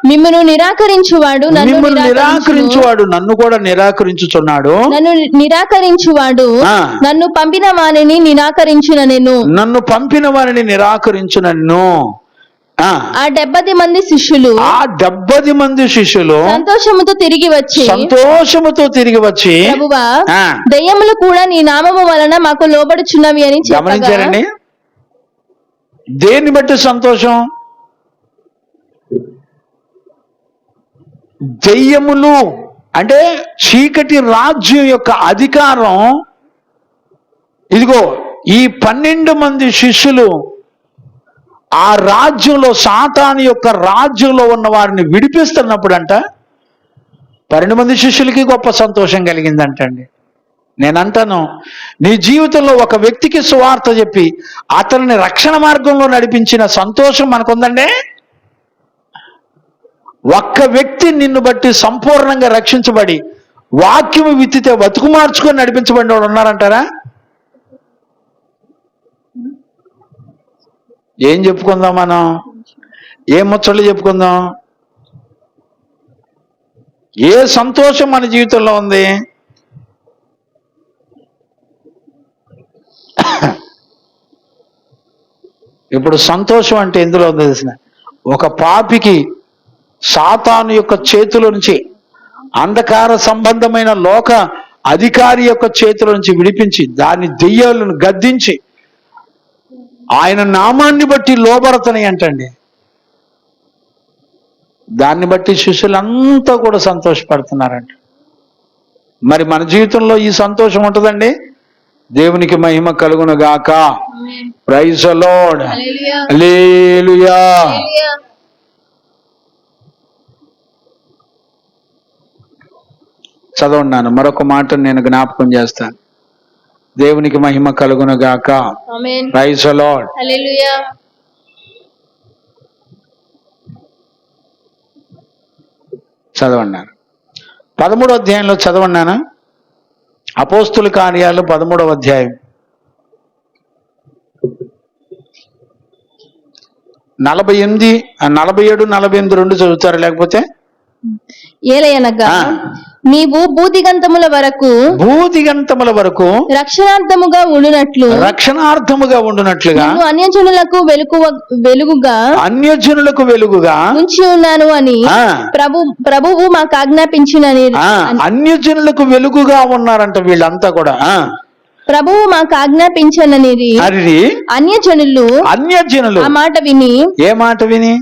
మిమ్మల్ని నిరాకరించువాడు మిమ్మల్ని నిరాకరించువాడు నన్ను కూడా నిరాకరించుచున్నాడు. నన్ను నిరాకరించువాడు నన్ను పంపిన వారిని నిరాకరించున నేను. నన్ను పంపిన వారిని నిరాకరించున నేను. ఆ 70 మంది శిష్యులు సంతోషముతో తిరిగి వచ్చి ప్రభువా, దయ్యములు కూడా నీ నామము వలన మాకు లోబడుచున్నవి అని గమనించారండి. దేన్ని బట్టి సంతోషం? దెయ్యములు అంటే చీకటి రాజ్యం యొక్క అధికారం. ఇదిగో ఈ 12 మంది శిష్యులు ఆ రాజ్యంలో, సాతాను యొక్క రాజ్యంలో ఉన్న వారిని విడిపిస్తున్నప్పుడంట 12 మంది శిష్యులకి గొప్ప సంతోషం కలిగిందంటండి. నేనంటాను, నీ జీవితంలో ఒక వ్యక్తికి సువార్త చెప్పి అతనిని రక్షణ మార్గంలో నడిపించిన సంతోషం మనకుందండి. ఒక్క వ్యక్తి నిన్ను బట్టి సంపూర్ణంగా రక్షించబడి వాక్యము విత్తితే బతుకు మార్చుకొని నడిపించబడిన వాడు ఉన్నారంటారా? ఏం చెప్పుకుందాం మనం? ఏం ముచ్చట్లు చెప్పుకుందాం? ఏ సంతోషం మన జీవితంలో ఉంది? ఇప్పుడు సంతోషం అంటే ఎందులో ఉంది తెలిసిన? ఒక పాపికి సాతాను యొక్క చేతుల నుంచి, అంధకార సంబంధమైన లోక అధికారి యొక్క చేతుల నుంచి విడిపించి దాని దెయ్యాలను గద్దించి ఆయన నామాన్ని బట్టి లోబడతని అంటండి. దాన్ని బట్టి శిష్యులంతా కూడా సంతోషపడుతున్నారంట. మరి మన జీవితంలో ఈ సంతోషం ఉంటుందండి. దేవునికి మహిమ కలుగును గాక. Praise the lord. హల్లెలూయా. చదవన్నాను, మరొక మాట నేను జ్ఞాపకం చేస్తాను. దేవునికి మహిమ కలుగును గాక. Praise the lord. హల్లెలూయా. చదవన్నాను 13వ అధ్యాయంలో చదవన్నాను. అపోస్తుల కార్యాలు 13వ అధ్యాయం 47, 48 రెండు చదువుతారు, లేకపోతే ఏలయనగా నీవు భూదిగంతముల వరకు రక్షణార్థముగా ఉండునట్లుగా అన్యజనులకు వెలుగుగా ఉంచి ఉన్నాను అని ప్రభువు మాకు ఆజ్ఞాపించినని. అన్యజనులకు వెలుగుగా ఉన్నారంట వీళ్ళంతా కూడా. ప్రభువు మాకు ఆజ్ఞాపించనని అన్యజనులు ఆ మాట విని. ఏ మాట విని?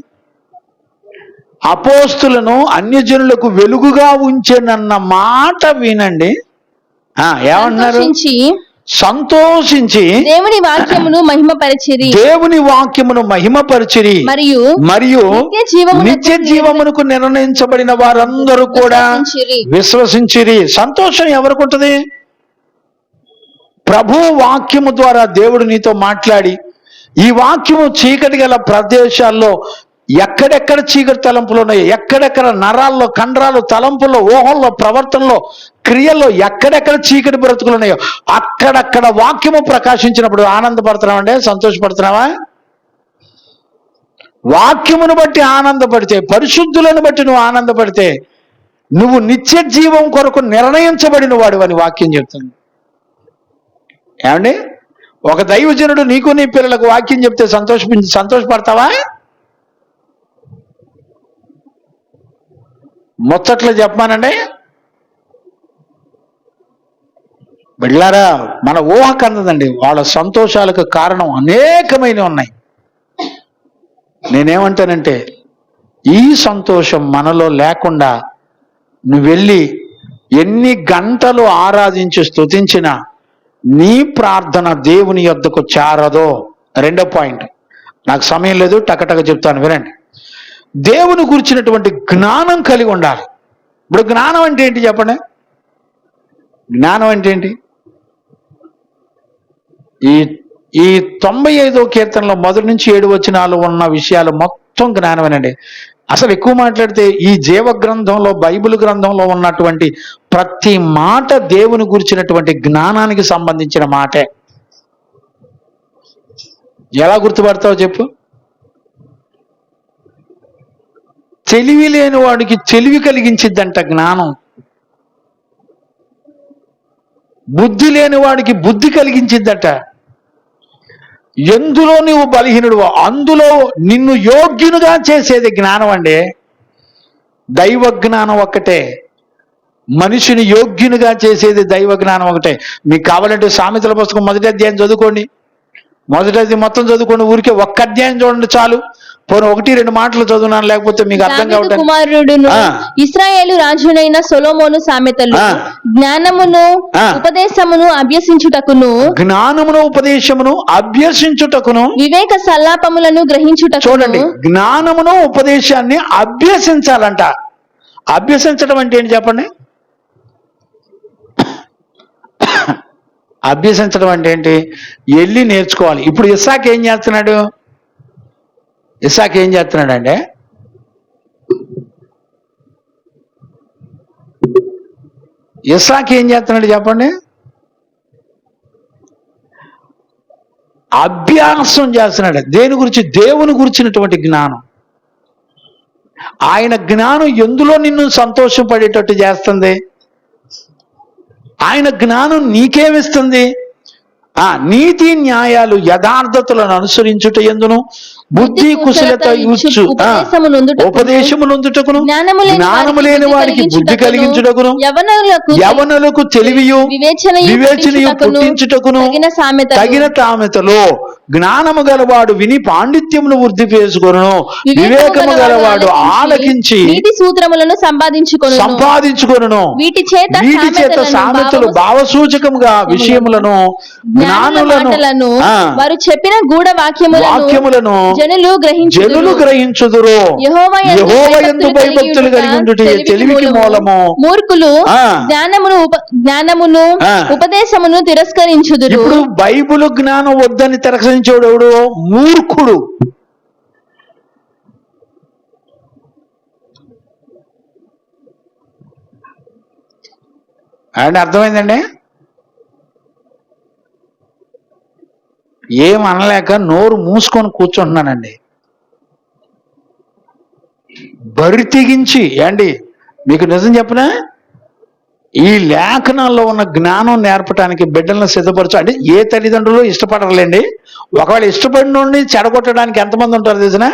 అపోస్తులను అన్యజనులకు వెలుగుగా ఉంచెనన్న మాట వినండి. ఏమన్నారు? సంతోషించి దేవుని వాక్యమును మహిమపరిచిరి మరియు నిత్య జీవమునకు నిర్ణయించబడిన వారందరూ కూడా విశ్వసించిరి. సంతోషం ఎవరికి ఉంటుంది? ప్రభు వాక్యము ద్వారా దేవుడు నీతో మాట్లాడి, ఈ వాక్యము చీకటి గల ప్రదేశాల్లో ఎక్కడెక్కడ చీకటి తలంపులు ఉన్నాయో, ఎక్కడెక్కడ నరాల్లో, కండరాలు, తలంపుల్లో, ఊహల్లో, ప్రవర్తనలో, క్రియల్లో ఎక్కడెక్కడ చీకటి బ్రతుకులు ఉన్నాయో అక్కడక్కడ వాక్యము ప్రకాశించినప్పుడు ఆనందపడుతున్నావంటే, సంతోషపడుతున్నావా? వాక్యమును బట్టి ఆనందపడితే, పరిశుద్ధులను బట్టి నువ్వు ఆనందపడితే నువ్వు నిత్య జీవం కొరకు నిర్ణయించబడిన వాడు అని వాక్యం చెప్తుంది. ఏమండి? ఒక దైవజనుడు నీకు నీ పిల్లలకు వాక్యం చెప్తే సంతోషపడతావా? ముచ్చట్లు చెప్పమానండి బిడ్డలారా. మన ఊహ కందదండి. వాళ్ళ సంతోషాలకు కారణం అనేకమైనవి ఉన్నాయి. నేనేమంటానంటే, ఈ సంతోషం మనలో లేకుండా నువ్వు వెళ్ళి ఎన్ని గంటలు ఆరాధించి స్తుతించినా నీ ప్రార్థన దేవుని యొద్దకు చేరదో. రెండో పాయింట్, నాకు సమయం లేదు, టకటక చెప్తాను వినండి. దేవుని గురించినటువంటి జ్ఞానం కలిగి ఉండాలి. ఇప్పుడు జ్ఞానం అంటే ఏంటి చెప్పండి? జ్ఞానం అంటే ఏంటి? ఈ 95వ కీర్తనలో 1 నుంచి 7 వచనాలు ఉన్న విషయాలు మొత్తం జ్ఞానమేనండి. అసలు ఎక్కువ మాట్లాడితే ఈ జీవ గ్రంథంలో, బైబిల్ గ్రంథంలో ఉన్నటువంటి ప్రతి మాట దేవుని గురించినటువంటి జ్ఞానానికి సంబంధించిన మాటే. ఎలా గుర్తుపడతావు చెప్పు? తెలివి లేని వాడికి తెలివి కలిగించిద్దంట జ్ఞానం. బుద్ధి లేని వాడికి బుద్ధి కలిగించిద్దట. ఎందులో నువ్వు బలహీనుడువో అందులో నిన్ను యోగ్యునిగా చేసేది జ్ఞానం అండి. దైవ జ్ఞానం ఒక్కటే మనిషిని యోగ్యునిగా చేసేది, దైవ జ్ఞానం ఒకటే. మీకు కావాలంటే సామెతల పుస్తకం 1వ అధ్యాయం చదువుకోండి. 1వ అధ్యాయం మొత్తం చదువుకోండి. ఊరికే ఒక్క అధ్యాయం చూడండి చాలు. పోనీ 1-2 మాటలు చదువున్నాను, లేకపోతే మీకు అర్థం కావట్లేదు. కుమారుడును ఇశ్రాయేలు రాజునైన సొలొమోను సామెతలు జ్ఞానమును ఉపదేశమును అభ్యసించుటకును, జ్ఞానమును ఉపదేశమును అభ్యసించుటకును, వివేక సల్లాపములను గ్రహించుటకును. చూడండి, జ్ఞానమును ఉపదేశాన్ని అభ్యసించాలంట. అభ్యసించడం అంటే ఏంటి చెప్పండి? అభ్యసించడం అంటే ఏంటి? వెళ్ళి నేర్చుకోవాలి. ఇప్పుడు ఇస్సాకు ఏం చేస్తున్నాడు? ఇస్సాకు ఏం చేస్తున్నాడంటే, ఇస్సాకు ఏం చేస్తున్నాడు చెప్పండి? అభ్యాసం చేస్తున్నాడు. దేని గురించి? దేవుని గురించినటువంటి జ్ఞానం. ఆయన జ్ఞానం ఎందులో నిన్ను సంతోషపడేటట్టు చేస్తుంది? ఆయన జ్ఞానం నీకేమిస్తుంది? నీతి న్యాయాలు యథార్థతలను అనుసరించుట ఎందును బుద్ధి కుశలత ఇచ్చు ఉపదేశమునందుటకును, జ్ఞానము లేని వారికి బుద్ధి కలిగించుటకును, యవనులకు తెలివియు వివేచనయు పుట్టించుటకును తగిన సామెతలో, జ్ఞానము గలవాడు విని పాండిత్యమును వృద్ధి చేసుకొనును, వివేకము గలవాడు ఆలకించి సూత్రములను సంపాదించుకొనును. వీటి చేత సామెతలు భావసూచకముగా విషయములను జ్ఞానులను వారు చెప్పిన గూఢ వాక్యములను జనులు గ్రహించుదురు. యెహోవా యందు భయభక్తులు కలిగి ఉండుటే తెలివికి మూలము. మూర్ఖులు జ్ఞానమును ఉపదేశమును తిరస్కరించుదురు. ఇప్పుడు బైబిల్ జ్ఞానం వద్దని తిరస్కరించేవాడు ఎవడు? మూర్ఖుడు. అండ్ అర్థమైందండి? ఏం అనలేక నోరు మూసుకొని కూర్చుంటున్నానండి. బరి తెగించి ఏండి మీకు నిజం చెప్పనా, ఈ లేఖనాల్లో ఉన్న జ్ఞానం నేర్పడానికి బిడ్డలను సిద్ధపరచు. అంటే ఏ తల్లిదండ్రులు ఇష్టపడరులేండి. ఒకవేళ ఇష్టపడిన నుండి చెడగొట్టడానికి ఎంతమంది ఉంటారు తెలిసిన?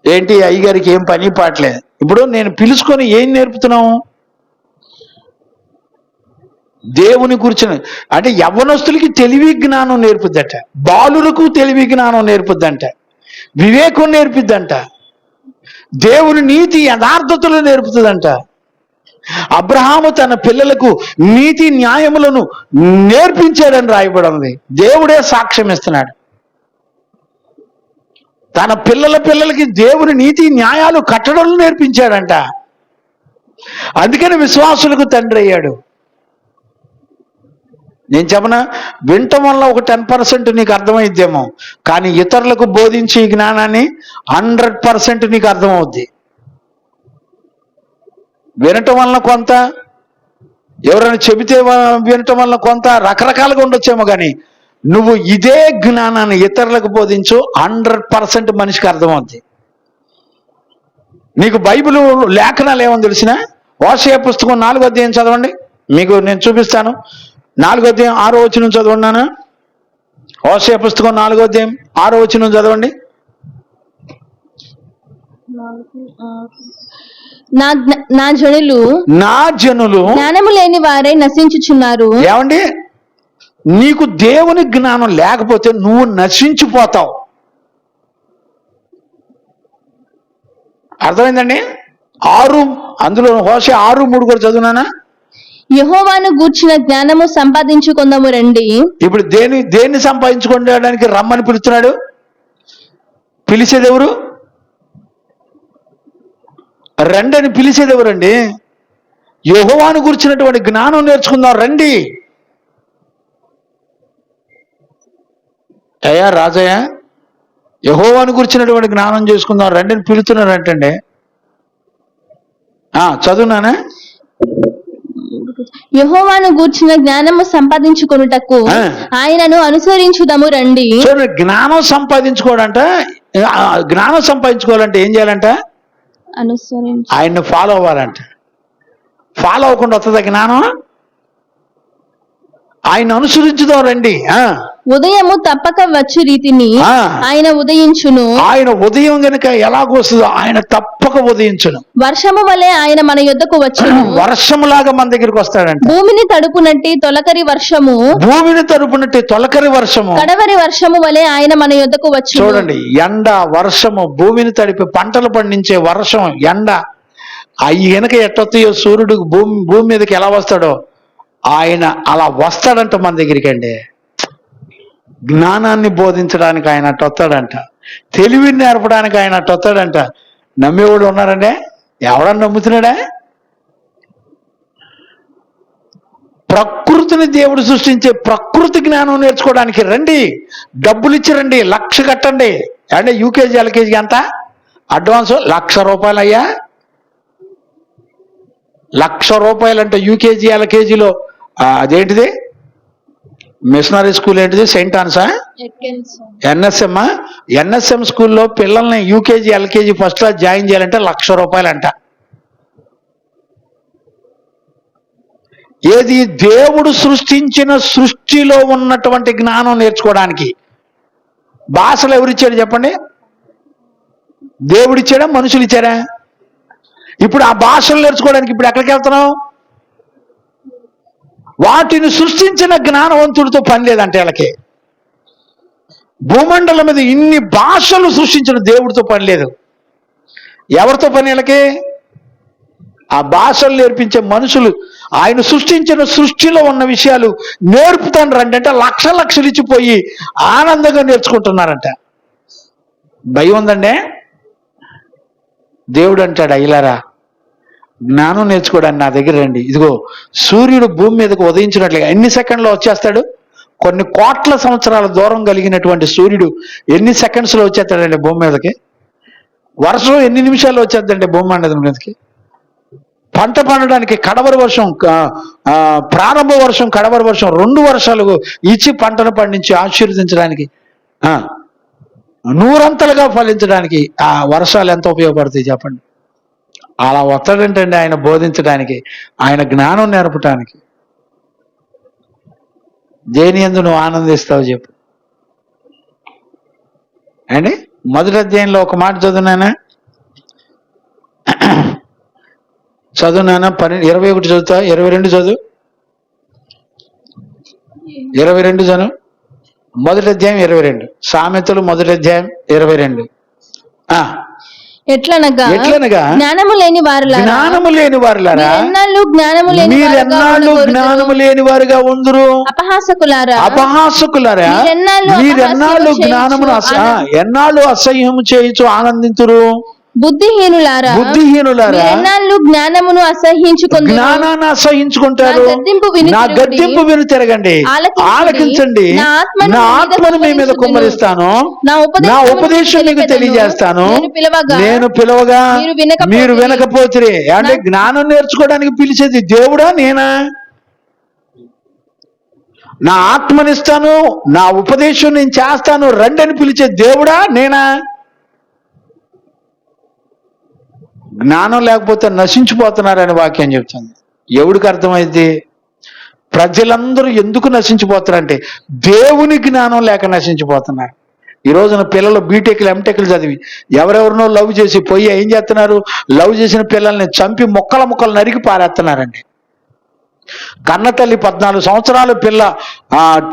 ఏంటి అయ్యగారికి ఏం పని పాటలేదు. ఇప్పుడు నేను పిలుచుకొని ఏం నేర్పుతున్నావు? దేవుని కూర్చుని. అంటే యవ్వనస్తులకి తెలివి జ్ఞానం నేర్పుద్దట, బాలులకు తెలివి జ్ఞానం నేర్పుద్దంట, వివేకం నేర్పిద్దంట, దేవుని నీతి యథార్థతలు నేర్పుతుందంట. అబ్రహాము తన పిల్లలకు నీతి న్యాయములను నేర్పించాడని రాయబడింది. దేవుడే సాక్ష్యం ఇస్తున్నాడు. తన పిల్లలకి దేవుని నీతి న్యాయాలు కట్టడం నేర్పించాడంట. అందుకని విశ్వాసులకు తండ్రి అయ్యాడు. నేను చెప్పనా, వినటం వల్ల ఒక 10% నీకు అర్థమైద్దేమో, కానీ ఇతరులకు బోధించి ఈ జ్ఞానాన్ని 100% నీకు అర్థమవుద్ది. వినటం వలన కొంత, ఎవరైనా చెబితే వినటం వలన కొంత, రకరకాలుగా ఉండొచ్చేమో, కానీ నువ్వు ఇదే జ్ఞానాన్ని ఇతరులకు బోధించు, 100% మనిషికి అర్థమవుద్ది. నీకు బైబిల్ లేఖనాలు ఏమని తెలిసిన? హోషేయ పుస్తకం 4వ అధ్యాయం చదవండి, మీకు నేను చూపిస్తాను. 4వ అధ్యాయం 6వ వచనం చదవండి. హోషేయ పుస్తకం 4వ అధ్యాయం 6వ వచనం చదవండి. నా జనులు జ్ఞానము లేని వారే నశించుచున్నారు. ఏమండి, నీకు దేవుని జ్ఞానం లేకపోతే నువ్వు నశించిపోతావు. అర్థమైందండి? 6 అందులో హోషేయ 6:3 కూడా చదువునానా? యెహోవాను గూర్చిన జ్ఞానము సంపాదించుకుందాము రండి. ఇప్పుడు దేన్ని సంపాదించుకోవడానికి రమ్మని పిలుస్తున్నాడు? పిలిచేది ఎవరు? రండి అని పిలిచేది ఎవరండి? యెహోవాను గురించినటువంటి జ్ఞానం నేర్చుకుందాం రండి. అయ్యా రాజయ్య, యెహోవాను గురించినటువంటి జ్ఞానం చేసుకుందాం రండి అని పిలుస్తున్నారంటండి. చదువునానా? యెహోవాను గూర్చిన జ్ఞానము సంపాదించుకొనుటకు ఆయనను అనుసరించుదము రండి. చూడండి, జ్ఞానం సంపాదించుకోవాలంట. జ్ఞానం సంపాదించుకోవాలంటే ఏం చేయాలంట? ఆయన్ని ఫాలో అవ్వాలంట. ఫాలో అవ్వకుండా వస్తుందా జ్ఞానం? ఆయన అనుసరించుదాం రండి. ఉదయము తప్పక వచ్చు రీతిని ఆయన ఉదయించును. ఆయన ఉదయం గనుక ఎలాగొస్తుందో ఆయన తప్పక ఉదయించును. వర్షము వలె ఆయన మన యొద్దకు వచ్చును. వర్షములాగా మన దగ్గరికి వస్తాడంట. భూమిని తడుపునట్టి తొలకరి వర్షము, భూమిని తడుపునట్టి తొలకరి వర్షము, కడవరి వర్షము వలె ఆయన మన యొద్దకు వచ్చును. చూడండి, ఎండ, వర్షము, భూమిని తడిపి పంటలు పండించే వర్షం, ఎండ, అవి వెనక ఎట్టొస్తాయో సూర్యుడు భూమి మీదకి ఎలా వస్తాడో ఆయన అలా వస్తాడంట మన దగ్గరికి అండి. జ్ఞానాన్ని బోధించడానికి ఆయన అట్ట వస్తాడంట. తెలివిని నేర్పడానికి ఆయన అట్ట వస్తాడంట. నమ్మేవాడు ఉన్నారంటే ఎవడన్నా నమ్ముతున్నాడా? ప్రకృతిని దేవుడు సృష్టించే ప్రకృతి జ్ఞానం నేర్చుకోవడానికి రండి. డబ్బులు ఇచ్చి రండి, 1,00,000 కట్టండి. అంటే యూకేజీ ఎల్కేజీకి ఎంత అడ్వాన్స్? ₹1,00,000 అయ్యా. ₹1,00,000 అంటే యూకేజీ ఎల్కేజీలో అదేంటిది మిషనరీ స్కూల్ ఏంటిది? సెయింట్ ఆన్సా? ఎన్ఎస్ఎం. ఎన్ఎస్ఎం స్కూల్లో పిల్లల్ని UKG LKG first class join చేయాలంటే ₹1,00,000 అంట. ఏది? దేవుడు సృష్టించిన సృష్టిలో ఉన్నటువంటి జ్ఞానం నేర్చుకోవడానికి. భాషలు ఎవరిచ్చాడు చెప్పండి? దేవుడిచ్చాడా? మనుషులు ఇచ్చారా? ఇప్పుడు ఆ భాషలు నేర్చుకోవడానికి ఇప్పుడు ఎక్కడికి వెళ్తున్నాం? వాటిని సృష్టించిన జ్ఞానవంతుడితో పని లేదంటే వీళ్ళకి. భూమండలం మీద ఇన్ని భాషలు సృష్టించిన దేవుడితో పని లేదు. ఎవరితో పని వీళ్ళకి? ఆ భాషలు నేర్పించే మనుషులు. ఆయన సృష్టించిన సృష్టిలో ఉన్న విషయాలు నేర్పుతాను రండి అంటే లక్షలు ఇచ్చిపోయి ఆనందంగా నేర్చుకుంటున్నారంట. భయం ఉందండి. దేవుడు అంటాడు, అయ్యలారా జ్ఞానం నేర్చుకోవడానికి నా దగ్గర రండి. ఇదిగో సూర్యుడు భూమి మీదకు ఉదయించినట్లుగా ఎన్ని సెకండ్లో వచ్చేస్తాడు? కొన్ని కోట్ల సంవత్సరాల దూరం కలిగినటువంటి సూర్యుడు ఎన్ని సెకండ్స్లో వచ్చేస్తాడండి భూమి మీదకి? వర్షం ఎన్ని నిమిషాల్లో వచ్చేద్దండి భూమి మండలం మీదకి? పంట పండడానికి కడవరి వర్షం, ప్రారంభ వర్షం, కడవరి వర్షం, 2 వర్షాలు ఇచ్చి పంటను పండించి ఆశీర్వదించడానికి, 100 ఫలించడానికి ఆ వర్షాలు ఎంత ఉపయోగపడతాయి చెప్పండి? అలా వస్తాడంటండి ఆయన బోధించడానికి, ఆయన జ్ఞానం నేర్పడానికి. దేని యందు నువ్వు ఆనందిస్తావు చెప్పు అండి? మొదటి అధ్యాయంలో ఒక మాట చదువునానా? 21 చదువుతా. 22 చదువు. 22 చదువు. మొదటి అధ్యాయం 22. సామెతలు మొదటి అధ్యాయం 22. ఎట్లనగా జ్ఞానము లేని వారులారా మీరెన్నాళ్ళు జ్ఞానము లేని వారుగా ఉందురు. అపహాసకులారా మీరెన్నాళ్ళు జ్ఞానమును ఎన్నాళ్ళు అసహ్యము చేయుచు ఆనందింతురు. బుద్ధిహీనులారా ఎన్నాళ్ళు జ్ఞానమును జ్ఞానాన్ని అసహించుకుంటారు. నా గద్దింపు విని తిరగండి, ఆలకించండి. నా ఆత్మను మీ మీద కుమ్మరిస్తాను, నా ఉపదేశం మీకు తెలియజేస్తాను. నేను పిలవగా మీరు వినకపోతే. అంటే జ్ఞానం నేర్చుకోవడానికి పిలిచేది దేవుడా నేనా? నా ఆత్మనిస్తాను, నా ఉపదేశం నేను చేస్తాను రండి అని పిలిచే దేవుడా నేనా? జ్ఞానం లేకపోతే నశించిపోతున్నారని వాక్యం చెప్తుంది. ఎవడికి అర్థమైంది? ప్రజలందరూ ఎందుకు నశించిపోతారంటే దేవుని జ్ఞానం లేక నశించిపోతున్నారు. ఈ రోజున పిల్లలు బీటెక్లు ఎంటెక్లు చదివి ఎవరెవరినో లవ్ చేసి పోయి ఏం చేస్తున్నారు? లవ్ చేసిన పిల్లల్ని చంపి ముక్కలు నరికి పారేస్తున్నారండి. కన్నతల్లి 14 సంవత్సరాల పిల్ల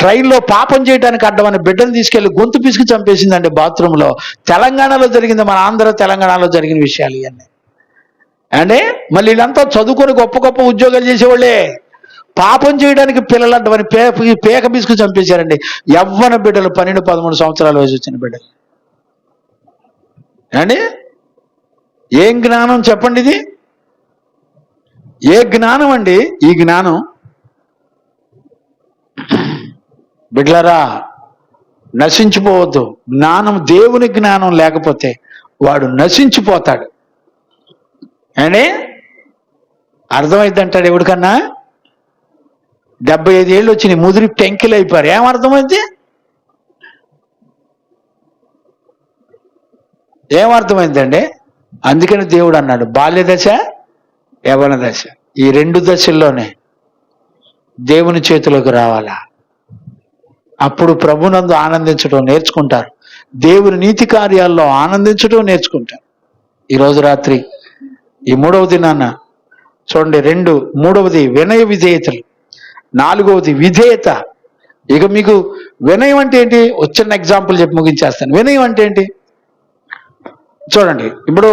ట్రైన్లో పాపం చేయడానికి అడ్డమని బిడ్డను తీసుకెళ్లి గొంతు పిసికి చంపేసిందండి బాత్రూంలో. తెలంగాణలో జరిగింది, మన తెలంగాణలో జరిగిన విషయాలు ఇవన్నీ అంటే. మళ్ళీ వీళ్ళంతా చదువుకొని గొప్ప ఉద్యోగాలు చేసేవాళ్ళే. పాపం చేయడానికి పిల్లలు అడ్డమని పేక బిసుకు చంపేశారండి. యవ్వన బిడ్డలు, 12-13 సంవత్సరాల వయసు వచ్చిన బిడ్డలు అండి. ఏం జ్ఞానం చెప్పండి ఇది? ఏ జ్ఞానం అండి ఈ జ్ఞానం? బిడ్డలారా నశించిపోవద్దు. జ్ఞానం, దేవుని జ్ఞానం లేకపోతే వాడు నశించిపోతాడు అండి. అర్థమైందంటాడు ఎవడికన్నా? 75 ఏళ్ళు వచ్చి నీ ముదిరి టెంకిలు అయిపోయారు. ఏమర్థమైంది? ఏమర్థమైందండి? అందుకని దేవుడు అన్నాడు బాల్య దశ, యవ్వన దశ, ఈ 2 దశల్లోనే దేవుని చేతిలోకి రావాలా. అప్పుడు ప్రభునందు ఆనందించడం నేర్చుకుంటారు. దేవుని నీతి కార్యాల్లో ఆనందించడం నేర్చుకుంటారు. ఈరోజు రాత్రి ఈ 3వ దినాన చూడండి, మూడవది వినయ విధేయతలు, 4వది విధేయత. ఇక మీకు వినయం అంటే ఏంటి? వచ్చిన ఎగ్జాంపుల్ చెప్పి ముగించేస్తాను. వినయం అంటే ఏంటి చూడండి. ఇప్పుడు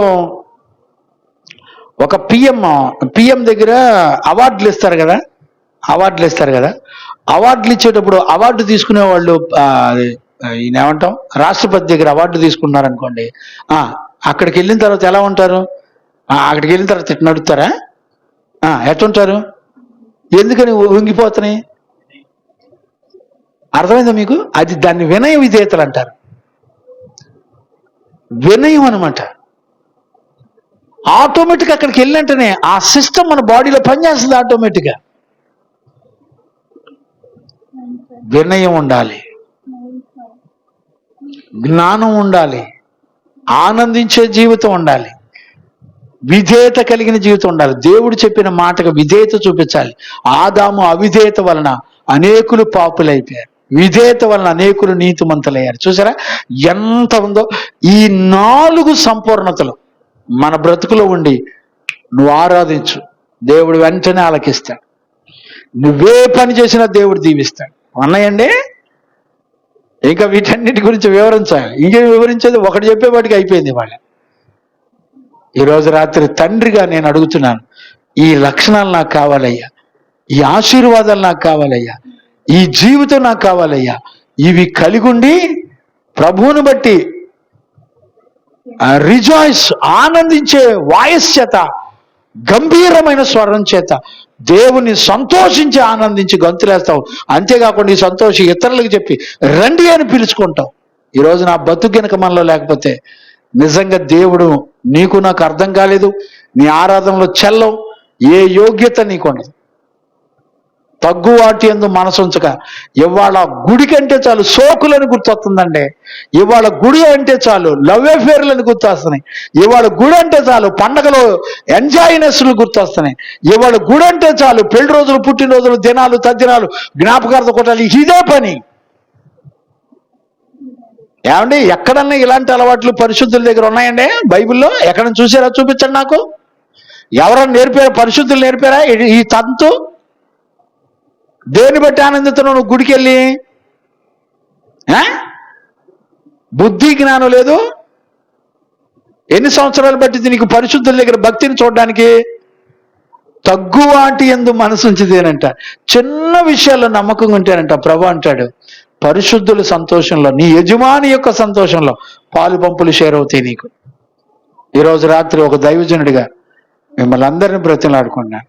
ఒక పిఎం దగ్గర అవార్డులు ఇస్తారు కదా, అవార్డులు ఇచ్చేటప్పుడు అవార్డు తీసుకునే వాళ్ళు ఈయన ఏమంటాం, రాష్ట్రపతి దగ్గర అవార్డు తీసుకున్నారనుకోండి, అక్కడికి వెళ్ళిన తర్వాత ఎలా ఉంటారు? అక్కడికి వెళ్ళిన తర్వాత ఎట్లా నడుస్తారా? ఎట్లుంటారు? ఎందుకని వంగిపోతున్నాయి? అర్థమైందా మీకు? అది దాన్ని వినయ విధేయతలు అంటారు. వినయం అనమాట. ఆటోమేటిక్ అక్కడికి వెళ్ళినట్టునే ఆ సిస్టమ్ మన బాడీలో పనిచేస్తుంది ఆటోమేటిక్గా. వినయం ఉండాలి, జ్ఞానం ఉండాలి, ఆనందించే జీవితం ఉండాలి, విధేయత కలిగిన జీవితం ఉండాలి. దేవుడు చెప్పిన మాటకు విధేయత చూపించాలి. ఆదాము అవిధేయత వలన అనేకులు పాపులైపోయారు, విధేయత వలన అనేకులు నీతిమంతులయ్యారు. చూసారా ఎంత ఉందో? ఈ 4 సంపూర్ణతలు మన బ్రతుకులో ఉండి నువ్వు ఆరాధించు, దేవుడు వెంటనే ఆలకిస్తాడు. నువ్వే పని చేసినా దేవుడు దీవిస్తాడు. అన్నాయండి. ఇంకా వీటన్నిటి గురించి వివరించాలి. ఇంకేం వివరించేది? ఒకటి చెప్పేవాటికి అయిపోయింది వాళ్ళ. ఈరోజు రాత్రి తండ్రిగా నేను అడుగుతున్నాను, ఈ లక్షణాలు నాకు కావాలయ్యా, ఈ ఆశీర్వాదాలు నాకు కావాలయ్యా, ఈ జీవితం నాకు కావాలయ్యా. ఇవి కలిగుండి ప్రభువుని బట్టి రిజాయిస్, ఆనందించే వాయిస్ చేత, గంభీరమైన స్వరం చేత దేవుని సంతోషించి ఆనందించి గంతులేస్తావు. అంతేకాకుండా ఈ సంతోషం ఇతరులకు చెప్పి రండి అని పిలుచుకుంటావు. ఈరోజు నా బతుకు గనుక మనలో లేకపోతే నిజంగా దేవుడు నీకు నాకు అర్థం కాలేదు. నీ ఆరాధనలో చెల్లవు, ఏ యోగ్యత నీకుండదు. తగ్గువాటి యందు మనసు ఉంచక. ఇవాళ గుడి కంటే చాలు సోకులని గుర్తొస్తుందండి. ఇవాళ గుడి అంటే చాలు లవ్ అఫేర్లని గుర్తొస్తున్నాయి. ఇవాళ గుడి అంటే చాలు పండగలో ఎంజాయ్నెస్లు గుర్తొస్తున్నాయి. ఇవాళ గుడి అంటే చాలు పెళ్లి రోజులు, పుట్టినరోజులు, దినాలు, తద్దినాలు, జ్ఞాపకార్థ కొట్టాలి. ఇదే పని. ఏమండి, ఎక్కడన్నా ఇలాంటి అలవాట్లు పరిశుద్ధుల దగ్గర ఉన్నాయండి బైబిల్లో? ఎక్కడ చూసారా? చూపించండి నాకు. ఎవరన్నా నేర్పారా? పరిశుద్ధులు నేర్పారా ఈ తంతు? దేని బట్టి ఆనందిస్తున్నావు నువ్వు గుడికి వెళ్ళి? బుద్ధి జ్ఞానం లేదు. ఎన్ని సంవత్సరాలు పట్టింది నీకు పరిశుద్ధుల దగ్గర భక్తిని చూడడానికి? తగ్గువాటి యందు మనసు ఉంచితేనంట, చిన్న విషయాల్లో నమ్మకంగా ఉంటేనంట ప్రభు అంటాడు, పరిశుద్ధుల సంతోషంలో, నీ యజమాని యొక్క సంతోషంలో పాలు పంపులు షేర్ అవుతాయి నీకు. ఈరోజు రాత్రి ఒక దైవజనుడిగా మిమ్మల్ని అందరినీ బ్రతిమలాడుకున్నాను.